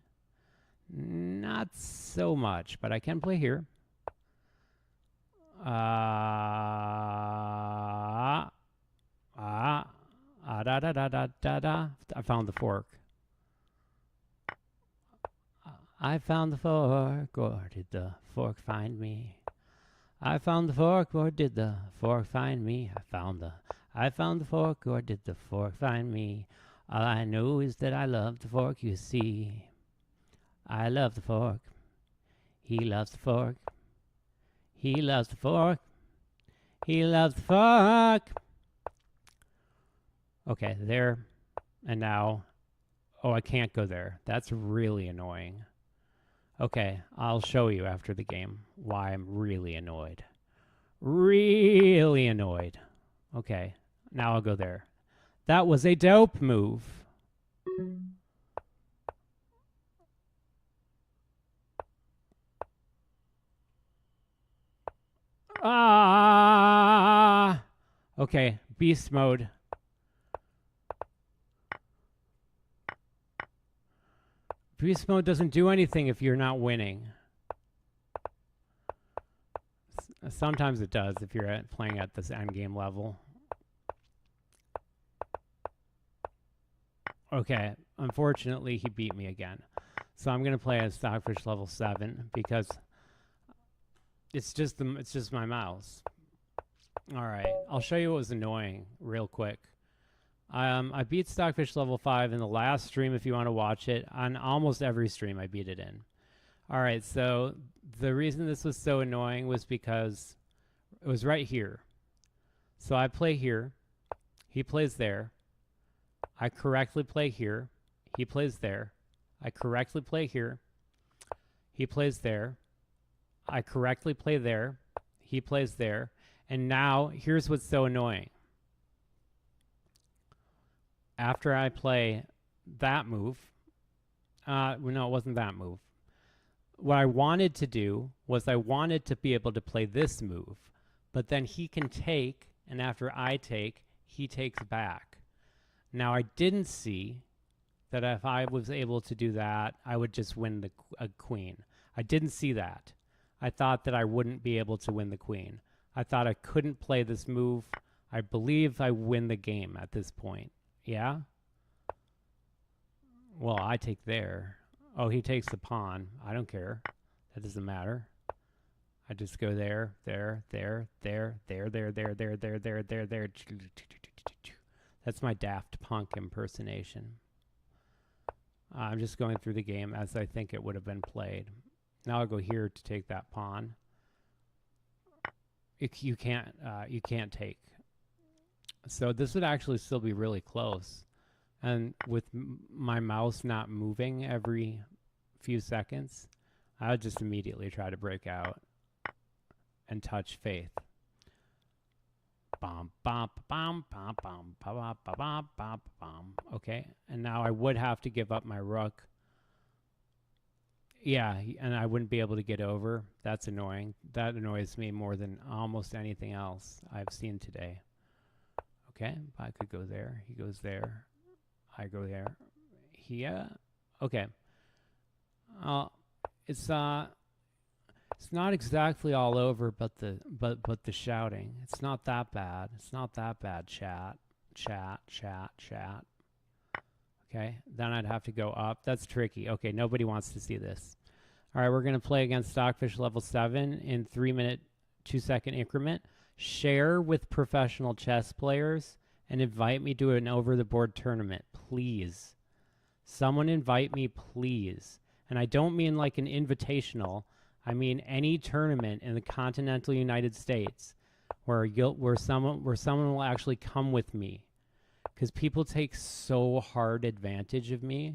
Not so much, but I can play here. I found the fork. I found the fork, or did the fork find me? I found the fork, or did the fork find me? I found the fork, or did the fork find me? All I know is that I love the fork, you see. I love the fork. He loves the fork. He loves the fork. He loves the fork. Okay, there. And now, oh, I can't go there. That's really annoying. Okay, I'll show you after the game why I'm really annoyed. Really annoyed. Okay, now I'll go there. That was a dope move. Ah! Okay, beast mode. Beast mode doesn't do anything if you're not winning. Sometimes it does if you're playing at this endgame level. Okay, unfortunately he beat me again. So I'm going to play at Stockfish level 7 because it's just my mouse. All right, I'll show you what was annoying real quick. I beat Stockfish level 5 in the last stream if you want to watch it. On almost every stream I beat it in. All right, so the reason this was so annoying was because it was right here. So I play here. He plays there. I correctly play here. He plays there. I correctly play here. He plays there. I correctly play there. He plays there. And now, here's what's so annoying. After I play that move, no, it wasn't that move. What I wanted to do was I wanted to be able to play this move, but then he can take, and after I take, he takes back. Now, I didn't see that if I was able to do that, I would just win a queen. I didn't see that. I thought that I wouldn't be able to win the queen. I thought I couldn't play this move. I believe I win the game at this point. Yeah? Well, I take there. Oh, he takes the pawn. I don't care. That doesn't matter. I just go there, there, there, there, there, there, there, there, there, there, there, there. That's my Daft Punk impersonation. I'm just going through the game as I think it would have been played. Now I'll go here to take that pawn. You can't take. So this would actually still be really close. And with my mouse not moving every few seconds, I would just immediately try to break out and touch faith. Bum, bum, bum, bum, bum, bum, bum, bum, bum. Okay, and now I would have to give up my rook. Yeah, and I wouldn't be able to get over. That's annoying. That annoys me more than almost anything else I've seen today. Okay, I could go there. He goes there. I go there. Here. Okay. It's not exactly all over, but the shouting. It's not that bad. It's not that bad. Chat. Okay, then I'd have to go up. That's tricky. Okay, nobody wants to see this. All right, we're going to play against Stockfish level 7 in 3-minute, 2-second increment. Share with professional chess players and invite me to an over-the-board tournament, please. Someone invite me, please. And I don't mean like an invitational. I mean any tournament in the continental United States where someone will actually come with me. Because people take so hard advantage of me.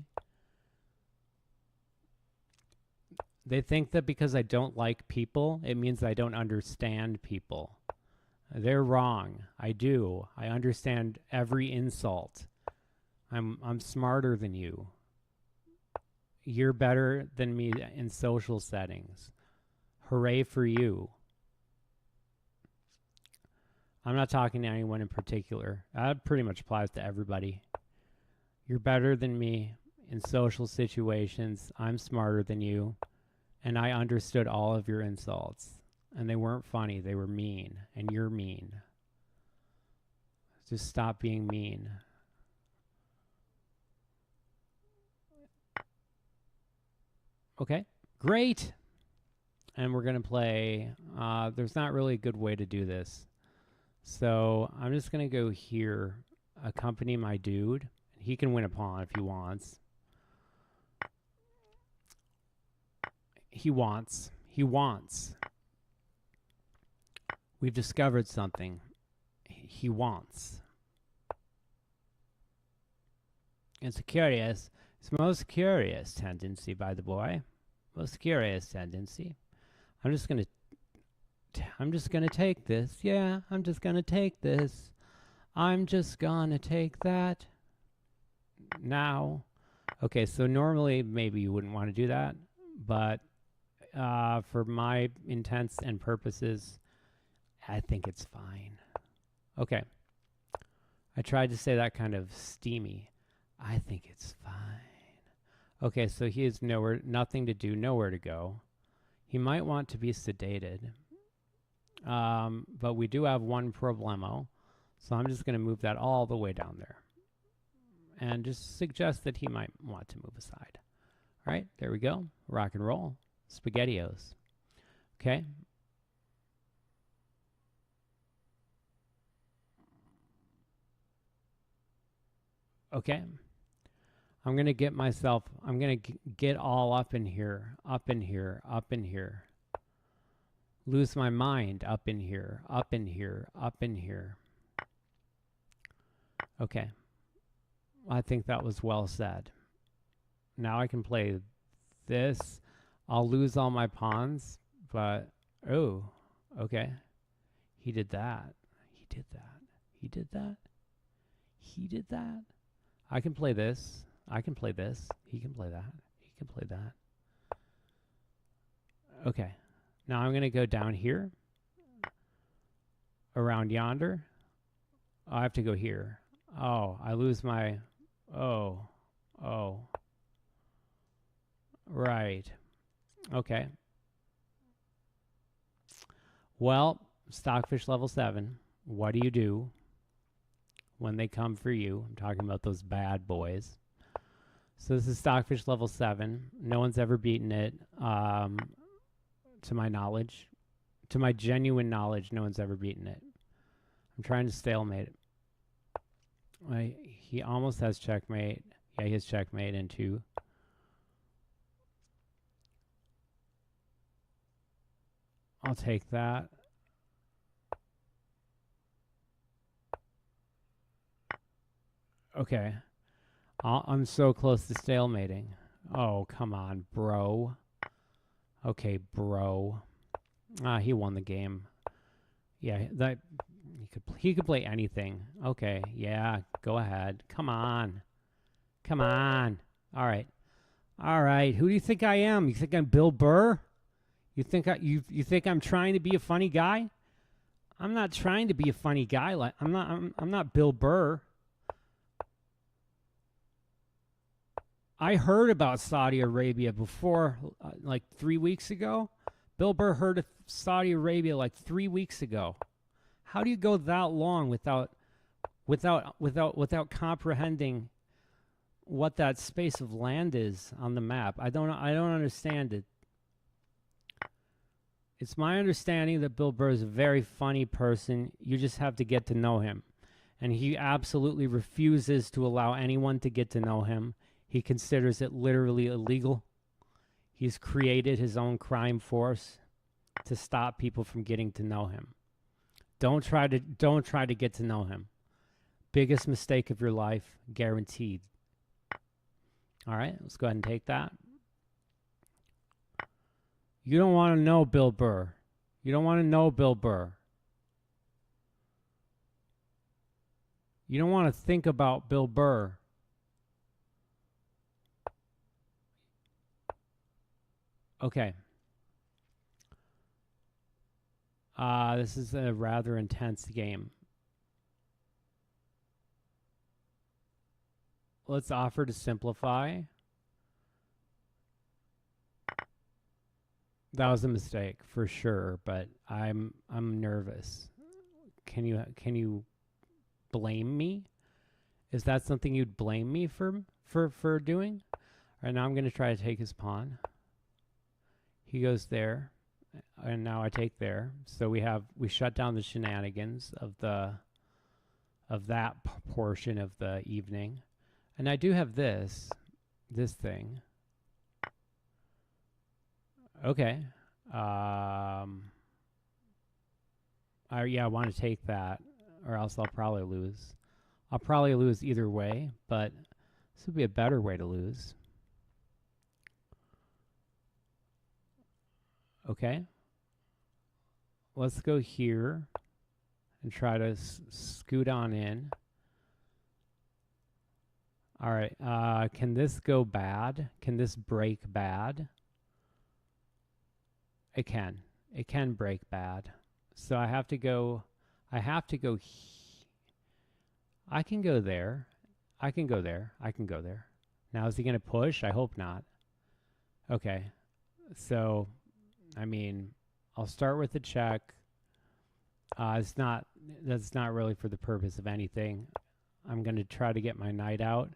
They think that because I don't like people, it means I don't understand people. They're wrong. I do. I understand every insult. I'm smarter than you. You're better than me in social settings. Hooray for you. I'm not talking to anyone in particular. That pretty much applies to everybody. You're better than me in social situations. I'm smarter than you. And I understood all of your insults. And they weren't funny. They were mean. And you're mean. Just stop being mean. Okay. Great. And we're going to play. There's not really a good way to do this. So I'm just going to go here, accompany my dude. He can win a pawn if he wants. He wants. We've discovered something. He wants. It's a most curious tendency by the boy. Most curious tendency. I'm just going to take this. Yeah, I'm just going to take this. I'm just going to take that. Now. Okay, so normally maybe you wouldn't want to do that. But for my intents and purposes, I think it's fine. Okay. I tried to say that kind of steamy. I think it's fine. Okay, so he has nothing to do, nowhere to go. He might want to be sedated. But we do have one problemo. So I'm just going to move that all the way down there. And just suggest that he might want to move aside. All right, there we go. Rock and roll. SpaghettiOs. Okay. Okay. I'm going to get all up in here. Lose my mind up in here. Okay. I think that was well said. Now I can play this. I'll lose all my pawns, but oh, okay. He did that. I can play this. He can play that. Okay. Now I'm going to go down here. Around yonder. Oh, I have to go here. Oh, I lose my... Oh. Right. Okay. Well, Stockfish level 7. What do you do when they come for you? I'm talking about those bad boys. So this is Stockfish level 7. No one's ever beaten it, to my knowledge. To my genuine knowledge, no one's ever beaten it. I'm trying to stalemate it. He almost has checkmate. Yeah, he has checkmate in 2. I'll take that. Okay. I'm so close to stalemating. Oh, come on, bro. Okay, bro. He won the game. Yeah, that he could play anything. Okay, yeah, go ahead. Come on. Come on. All right. All right. Who do you think I am? You think I'm Bill Burr? You think you think I'm trying to be a funny guy? I'm not trying to be a funny guy. Like I'm not Bill Burr. I heard about Saudi Arabia before, like 3 weeks ago. Bill Burr heard of Saudi Arabia like 3 weeks ago. How do you go that long without comprehending what that space of land is on the map? I don't understand it. It's my understanding that Bill Burr is a very funny person. You just have to get to know him. And he absolutely refuses to allow anyone to get to know him. He considers it literally illegal. He's created his own crime force to stop people from getting to know him. Don't try to get to know him. Biggest mistake of your life, guaranteed. All right, let's go ahead and take that. You don't want to know Bill Burr. You don't want to know Bill Burr. You don't want to think about Bill Burr. Okay. This is a rather intense game. Let's offer to simplify. That was a mistake for sure, but I'm nervous. Can you blame me? Is that something you'd blame me for doing? All right, now I'm going to try to take his pawn. He goes there, and now I take there. So we shut down the shenanigans of that portion of the evening. And I do have this thing. Okay. I want to take that, or else I'll probably lose. I'll probably lose either way, but this would be a better way to lose. Okay. Let's go here and try to scoot on in. All right. Can this go bad? Can this break bad? It can. It can break bad. So I have to go. I can go there. I can go there. I can go there. Now, is he going to push? I hope not. Okay. So, I mean, I'll start with the check. That's not really for the purpose of anything. I'm going to try to get my knight out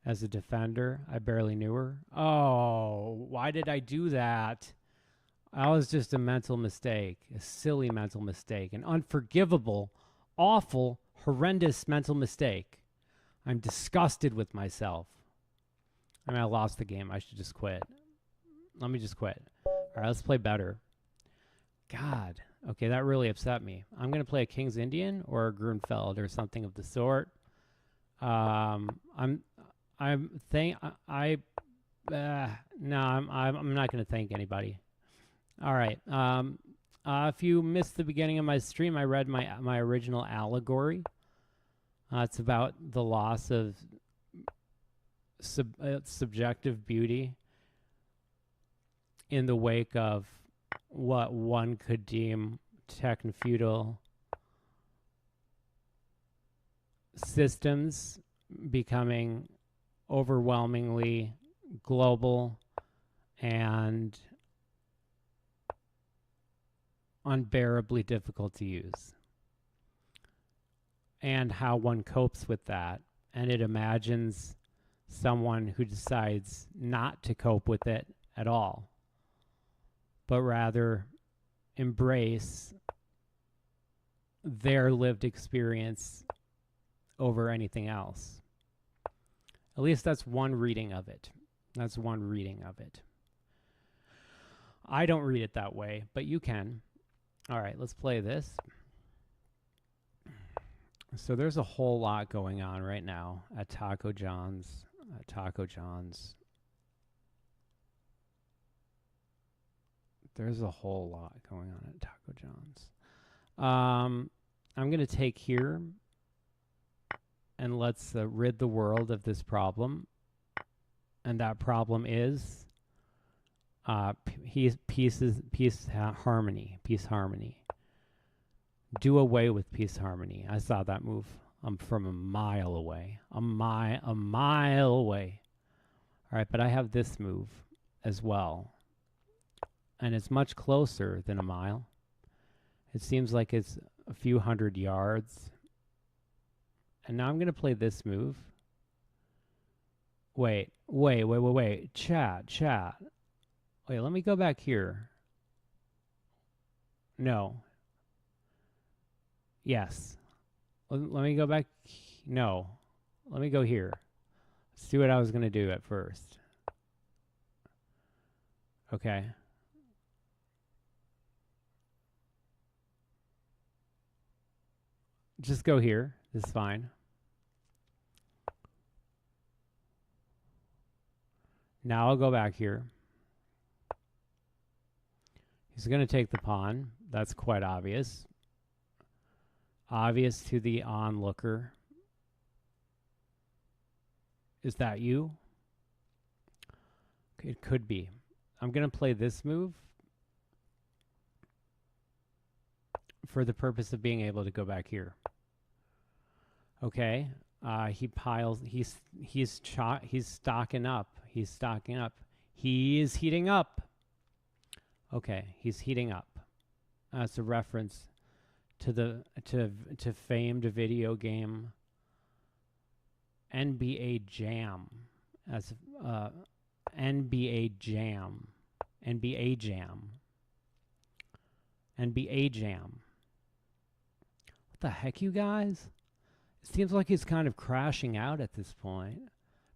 as a defender. I barely knew her. Oh, why did I do that? That was just a mental mistake, a silly mental mistake, an unforgivable, awful, horrendous mental mistake. I'm disgusted with myself. I mean, I lost the game. I should just quit. Let me just quit. All right, let's play better. God. Okay, that really upset me. I'm going to play a King's Indian or a Grunfeld or something of the sort. I'm not going to thank anybody. All right. If you missed the beginning of my stream, I read my original Allegory. It's about the loss of subjective beauty in the wake of what one could deem techno-feudal systems becoming overwhelmingly global and unbearably difficult to use, and how one copes with that. And it imagines someone who decides not to cope with it at all, but rather embrace their lived experience over anything else. At least that's one reading of it. That's one reading of it. I don't read it that way, but you can. All right, let's play this. So there's a whole lot going on right now at Taco John's. There's a whole lot going on at Taco John's. I'm going to take here and let's rid the world of this problem. And that problem is peace harmony. Do away with peace harmony. I saw that move from a mile away. A mile away. All right, but I have this move as well. And it's much closer than a mile. It seems like it's a few hundred yards. And now I'm going to play this move. Wait. Chat. Wait, let me go back here. No. Yes. Let me go back. No. Let me go here. Let's see what I was going to do at first. Okay. Just go here. This is fine. Now I'll go back here. He's going to take the pawn. That's quite obvious. Obvious to the onlooker. Is that you? It could be. I'm going to play this move for the purpose of being able to go back here. Okay. He piles. He's stocking up. He's stocking up. He is heating up. Okay, he's heating up. That's a reference to the to famed video game NBA Jam. As NBA Jam. What the heck, you guys? It seems like he's kind of crashing out at this point.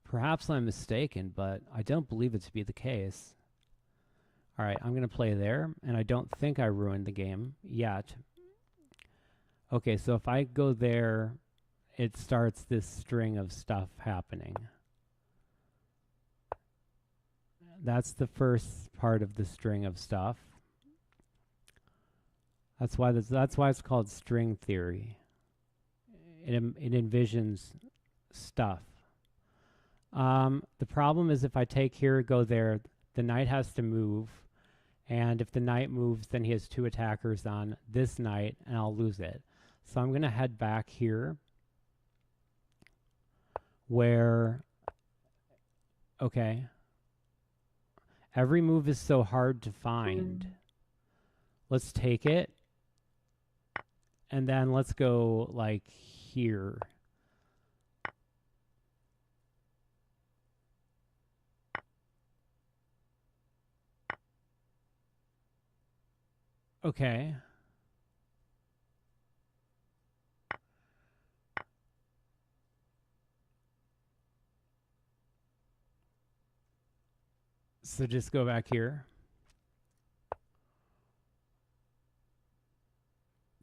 Perhaps I'm mistaken, but I don't believe it to be the case. All right, I'm going to play there, and I don't think I ruined the game yet. Okay, so if I go there, it starts this string of stuff happening. That's the first part of the string of stuff. That's why it's called string theory. It envisions stuff. The problem is if I take here, go there, the knight has to move. And if the knight moves, then he has two attackers on this knight, and I'll lose it. So I'm going to head back here where, okay, every move is so hard to find. Let's take it. And then let's go like here. Okay. So just go back here.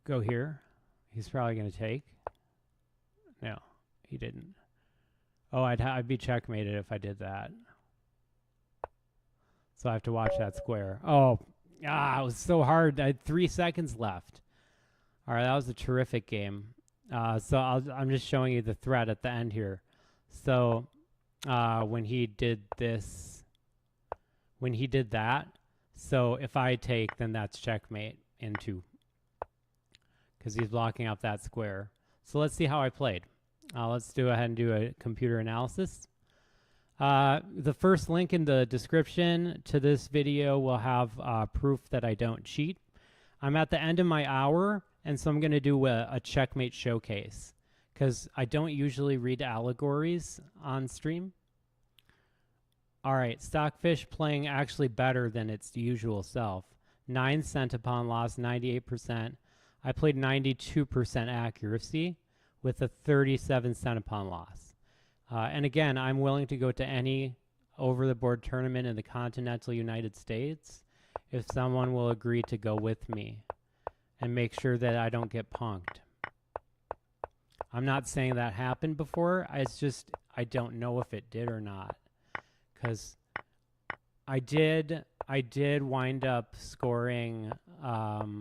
Go here. He's probably going to take. No, he didn't. Oh, I'd be checkmated if I did that. So I have to watch that square. Oh, it was so hard. I had 3 seconds left. All right, that was a terrific game. So I'm just showing you the thread at the end here. So when he did this, when he did that, so if I take, then that's checkmate in 2. Because he's blocking out that square. So let's see how I played. Let's go ahead and do a computer analysis. The first link in the description to this video will have proof that I don't cheat. I'm at the end of my hour, and so I'm going to do a checkmate showcase because I don't usually read allegories on stream. All right, Stockfish playing actually better than its usual self. 9 cent upon loss, 98%. I played 92% accuracy, with a 37 cent upon loss. And again, I'm willing to go to any over-the-board tournament in the continental United States if someone will agree to go with me and make sure that I don't get punked. I'm not saying that happened before. It's just I don't know if it did or not, because I did wind up scoring. I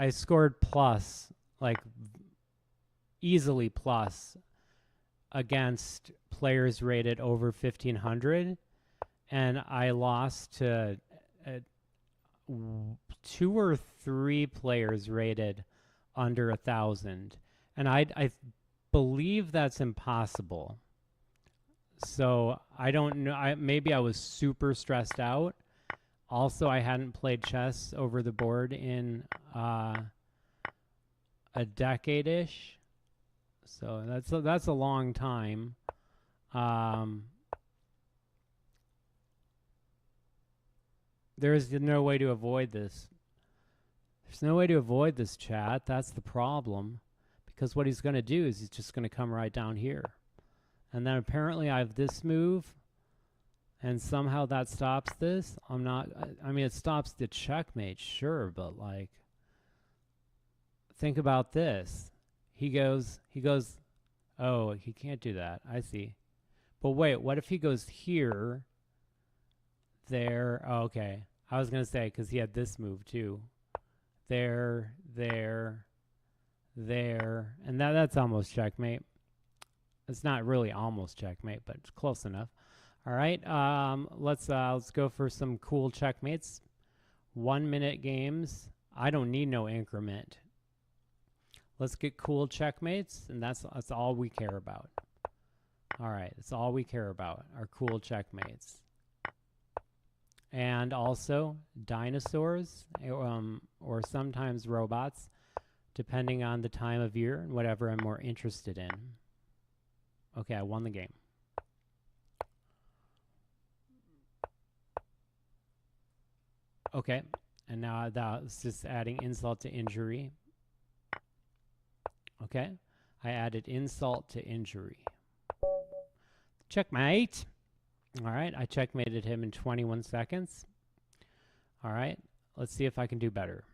scored plus, like easily plus, against players rated over 1,500, and I lost to 2 or 3 players rated under 1,000, and I believe that's impossible. So I don't know. Maybe I was super stressed out. Also, I hadn't played chess over the board in a decade-ish, so that's a long time. There's no way to avoid this. There's no way to avoid this, chat. That's the problem. Because what he's going to do is he's just going to come right down here. And then apparently I have this move. And somehow that stops this. I mean, it stops the checkmate, sure. But, like, think about this. He goes, oh, he can't do that. I see. But wait, what if he goes here, there? Oh, okay. I was going to say, because he had this move too. There, there, there. And that's almost checkmate. It's not really almost checkmate, but it's close enough. All right, let's go for some cool checkmates. 1-minute games. I don't need no increment. Let's get cool checkmates, and that's all we care about. All right, that's all we care about, are cool checkmates. And also dinosaurs, or sometimes robots, depending on the time of year and whatever I'm more interested in. Okay, I won the game. Okay, and now that's just adding insult to injury. Okay, I added insult to injury. Checkmate. All right, I checkmated him in 21 seconds. All right, let's see if I can do better.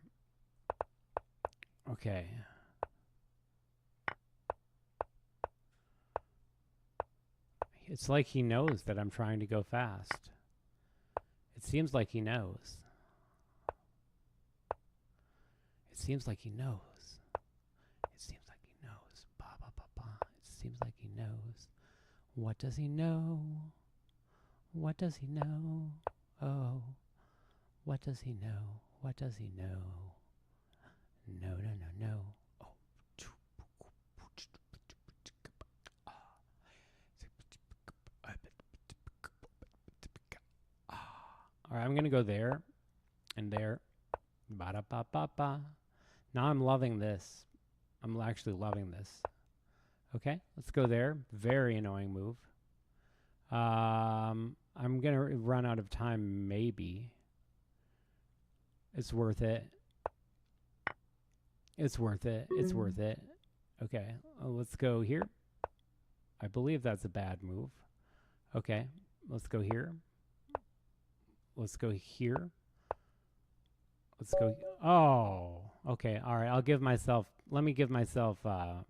Okay. It's like he knows that I'm trying to go fast. It seems like he knows. It seems like he knows. It seems like he knows. Ba, ba, ba, ba. It seems like he knows. What does he know? What does he know? Oh, what does he know? What does he know? No, no, no, no. Oh. All right, I'm going to go there and there. Ba-da-ba-ba-ba. Now I'm loving this. I'm actually loving this. Okay, let's go there. Very annoying move. I'm going to run out of time, maybe. It's worth it. It's worth it. It's worth it. Okay, let's go here. I believe that's a bad move. Okay, let's go here. Let's go here. Let's go. Oh, okay. All right. Let me give myself that.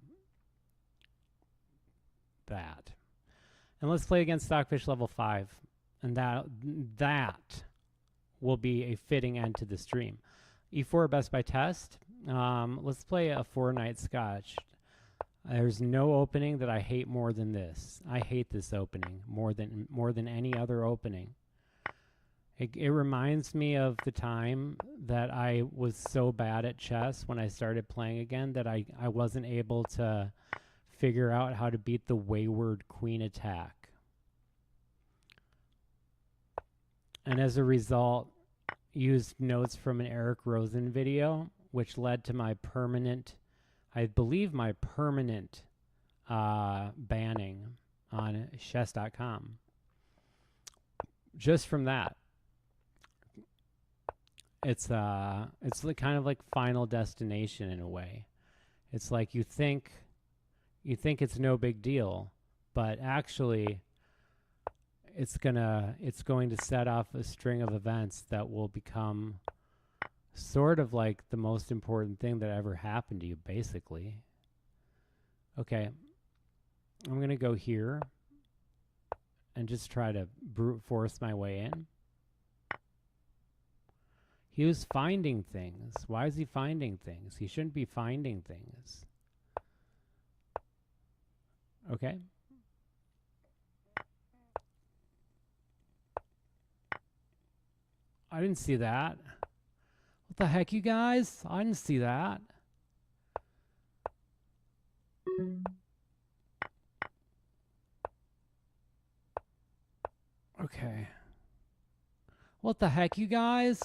And let's play against Stockfish level 5. And that will be a fitting end to the stream. E4 best by test. Let's play a 4-night scotch. There's no opening that I hate more than this. I hate this opening more than any other opening. It reminds me of the time that I was so bad at chess when I started playing again that I wasn't able to figure out how to beat the wayward queen attack. And as a result, used notes from an Eric Rosen video, which led to my permanent, I believe my permanent banning on chess.com. Just from that. It's kind of like Final Destination in a way. It's like you think it's no big deal, but actually it's going to set off a string of events that will become sort of like the most important thing that ever happened to you, basically. Okay, I'm going to go here and just try to brute force my way in. He was finding things. Why is he finding things? He shouldn't be finding things. Okay. I didn't see that. What the heck, you guys? I didn't see that. Okay. What the heck, you guys?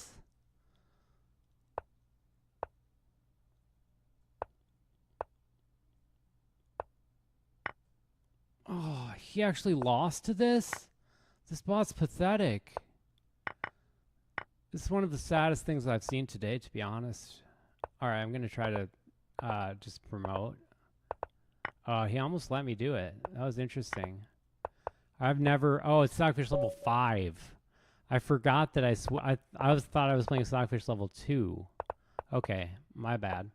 Oh, he actually lost to this? This bot's pathetic. This is one of the saddest things I've seen today, to be honest. All right, I'm going to try to just promote. He almost let me do it. That was interesting. I've never... Oh, it's Stockfish level 5. I forgot that I thought I was playing Stockfish level 2. Okay, my bad.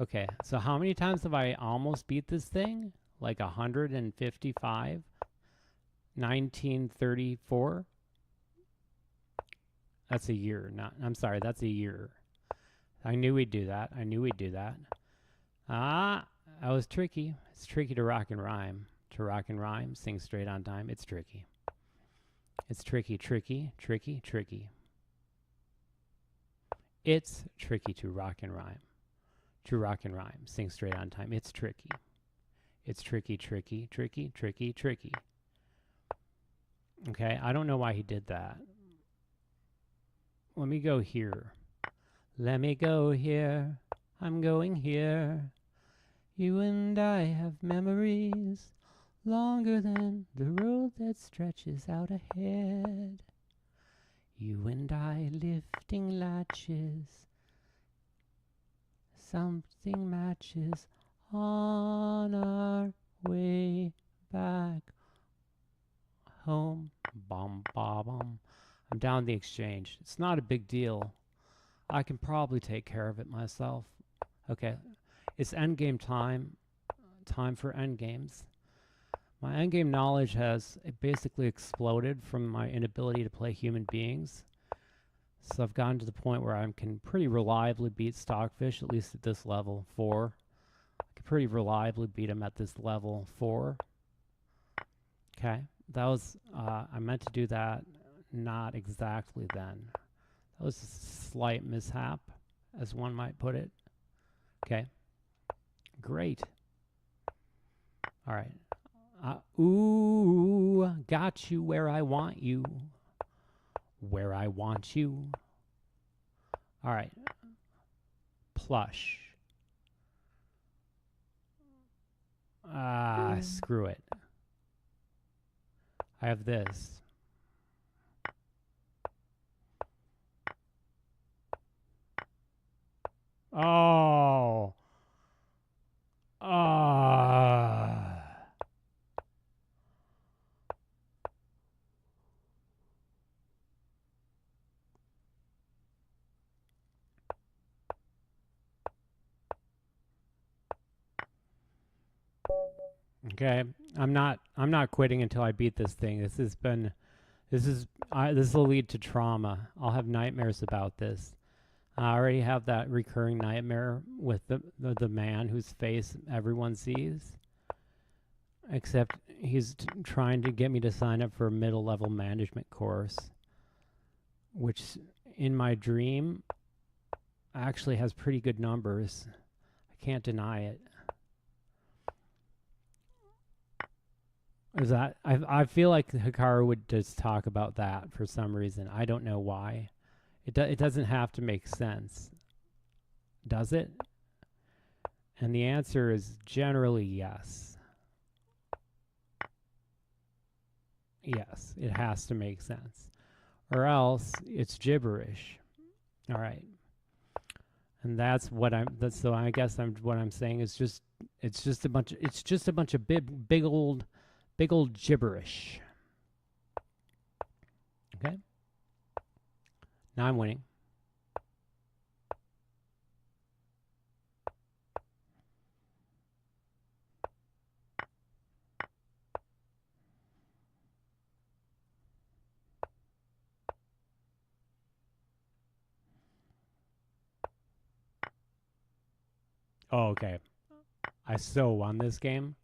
Okay, so how many times have I almost beat this thing? Like 155? 1934? That's a year. I'm sorry, that's a year. I knew we'd do that. That was tricky. It's tricky to rock and rhyme. To rock and rhyme, sing straight on time. It's tricky. It's tricky. It's tricky to rock and rhyme. To rock and rhyme, sing straight on time. It's tricky. It's tricky. Okay, I don't know why he did that. Let me go here. Let me go here. I'm going here. You and I have memories longer than the road that stretches out ahead. You and I lifting latches. Something matches on our way back home. Bum, ba, bum. I'm down the exchange. It's not a big deal. I can probably take care of it myself. Okay, it's endgame time. Time for endgames. My endgame knowledge has basically exploded from my inability to play human beings. So I've gotten to the point where I can pretty reliably beat Stockfish, at least at this level 4. I can pretty reliably beat him at this level 4. Okay, that was, I meant to do that. Not exactly then. That was a slight mishap, as one might put it. Okay. Great. All right. Ooh, got you where I want you. Where I want you. All right. Plush. Screw it. I have this. Oh. Okay, I'm not quitting until I beat this thing. This will lead to trauma. I'll have nightmares about this. I already have that recurring nightmare with the man whose face everyone sees. Except he's trying to get me to sign up for a middle level management course, which in my dream actually has pretty good numbers. I can't deny it. Is that I feel like Hikaru would just talk about that for some reason. I don't know why. It doesn't have to make sense. Does it? And the answer is generally yes. Yes, it has to make sense. Or else it's gibberish. All right. And that's what so I guess what I'm saying is it's just a bunch of big old gibberish. Okay? Now I'm winning. Oh, okay. I so won this game.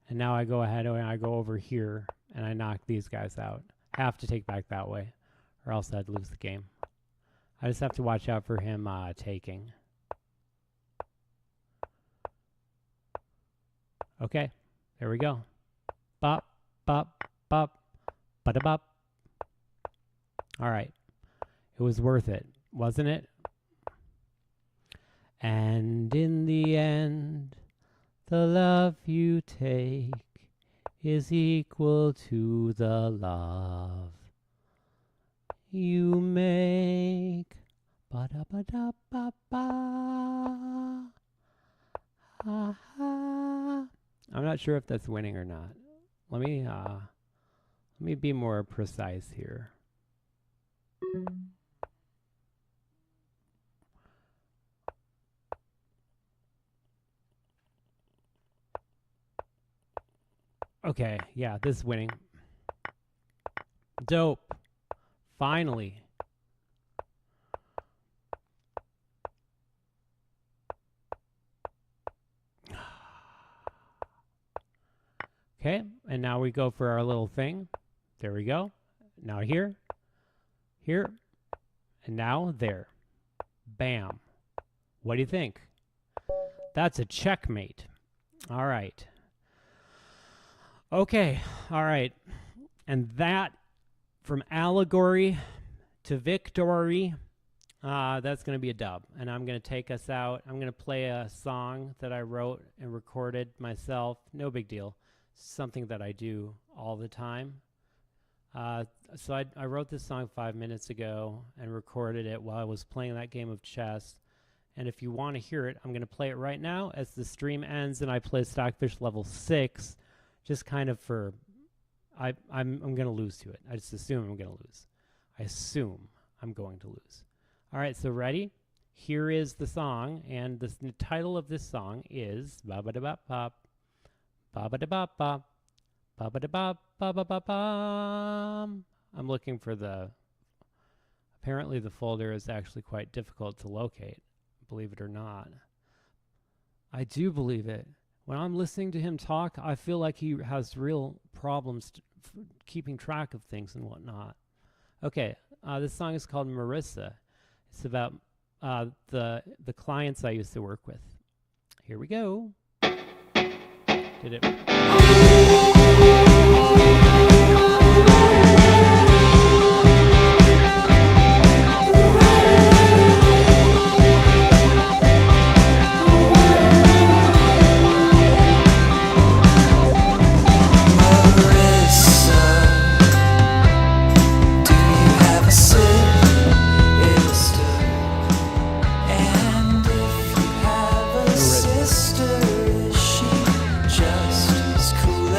And now I go ahead and I go over here and I knock these guys out. Have to take back that way or else I'd lose the game. I just have to watch out for him taking. Okay, there we go. Bop, bop, bop, ba-da-bop. All right. It was worth it, wasn't it? And in the end, the love you take is equal to the love you make. Ba-da-ba-da-ba-ba. I'm not sure if that's winning or not. Let me be more precise here. Okay, yeah, this is winning. Dope. Finally. Okay, and now we go for our little thing. There we go. Now here, and now there. Bam. What do you think? That's a checkmate. All right. Okay, all right. And that, from Allegory to Victory, that's going to be a dub. And I'm going to take us out. I'm going to play a song that I wrote and recorded myself. No big deal. Something that I do all the time. So I wrote this song 5 minutes ago and recorded it while I was playing that game of chess. And if you want to hear it, I'm going to play it right now as the stream ends and I play Stockfish level 6. Just kind of for, I'm going to lose to it. I just assume I'm going to lose. I assume I'm going to lose. All right, so ready? Here is the song, and the title of this song is Ba-ba-da-bop-bop, Ba-ba-da-bop-bop, Ba-ba-da-bop-ba-ba-ba-bum. I'm looking for apparently the folder is actually quite difficult to locate, believe it or not. I do believe it. When I'm listening to him talk, I feel like he has real problems keeping track of things and whatnot. Okay, this song is called Marissa. It's about the clients I used to work with. Here we go. Did it? Sister, is she just as cool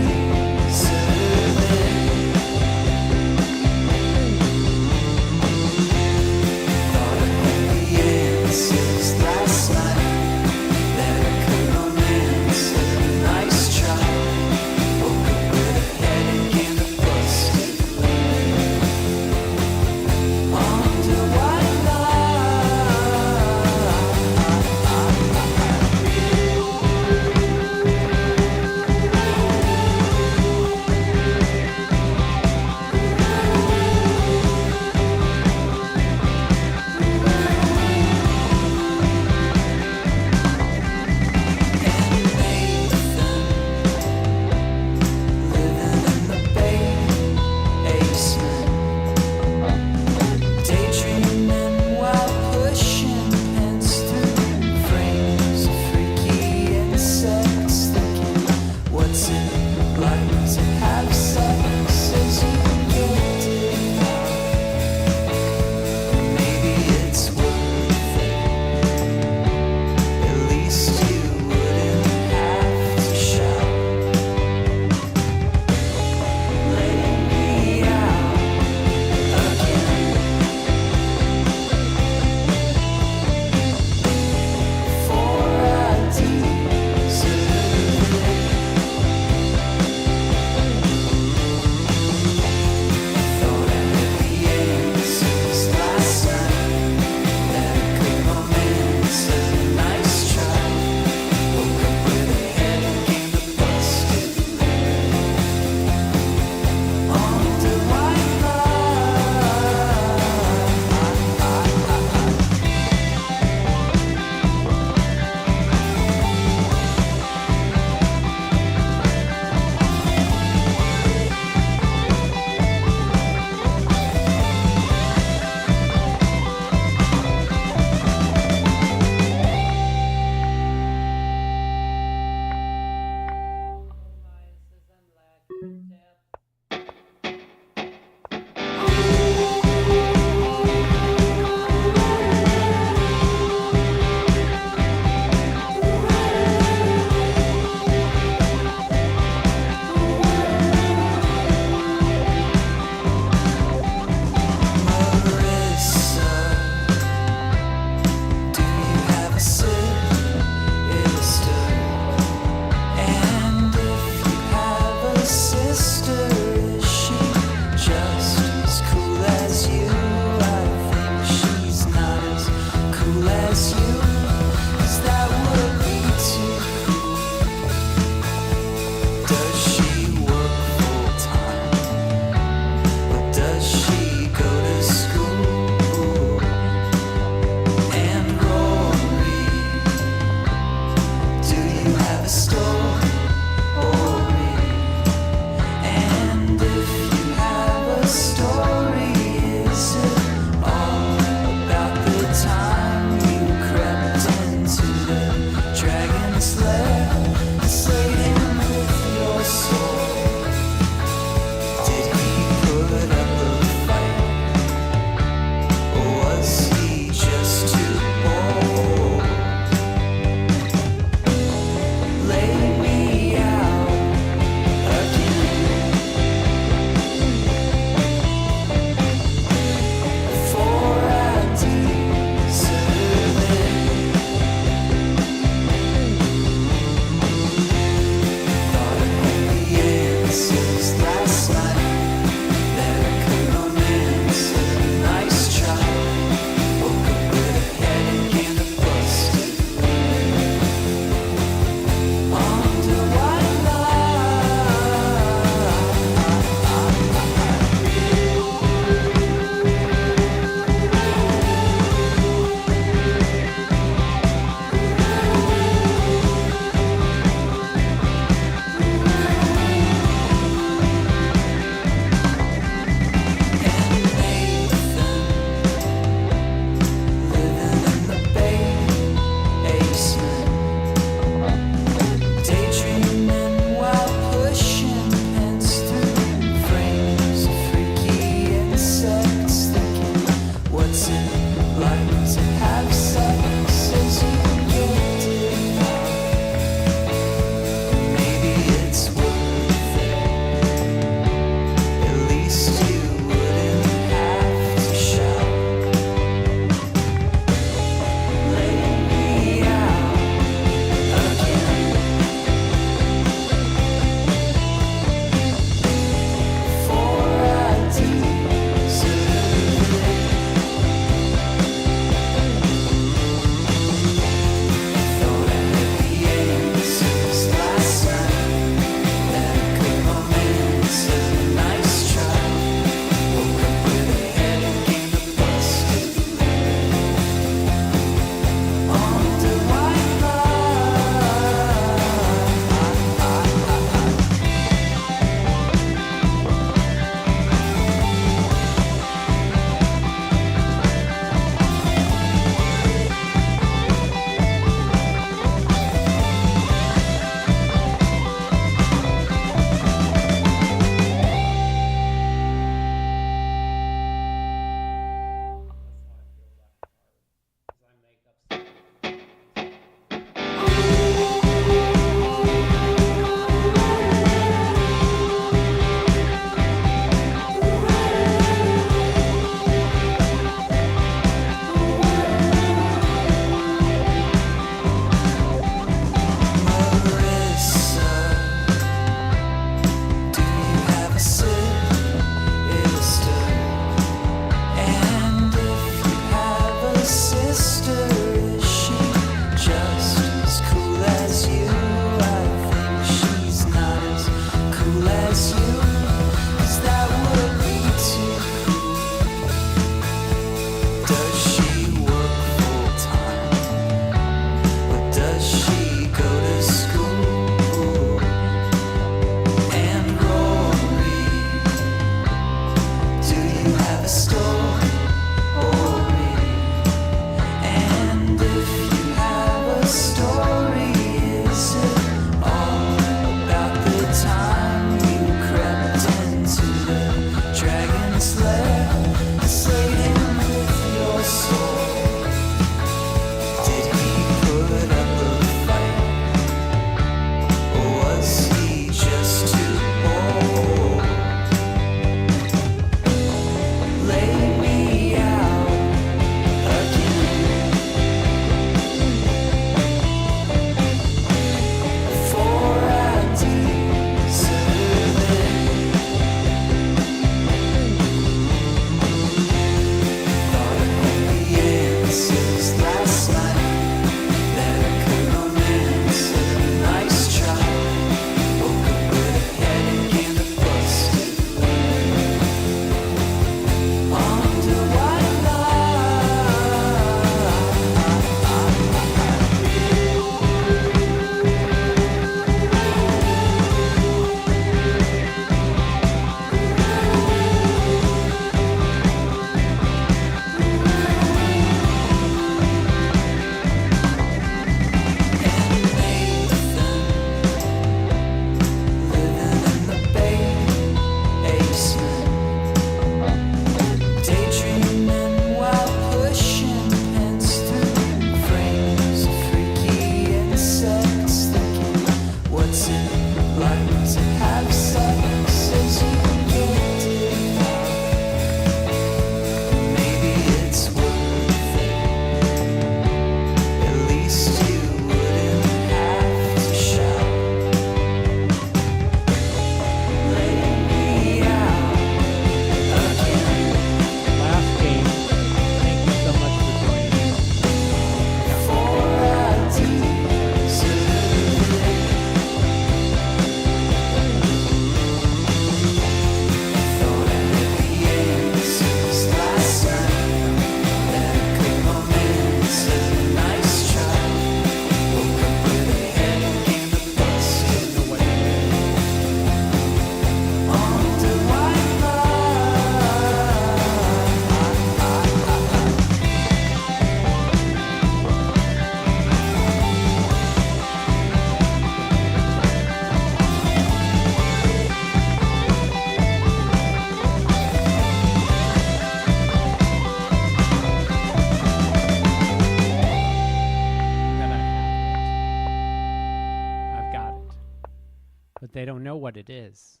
They don't know what it is.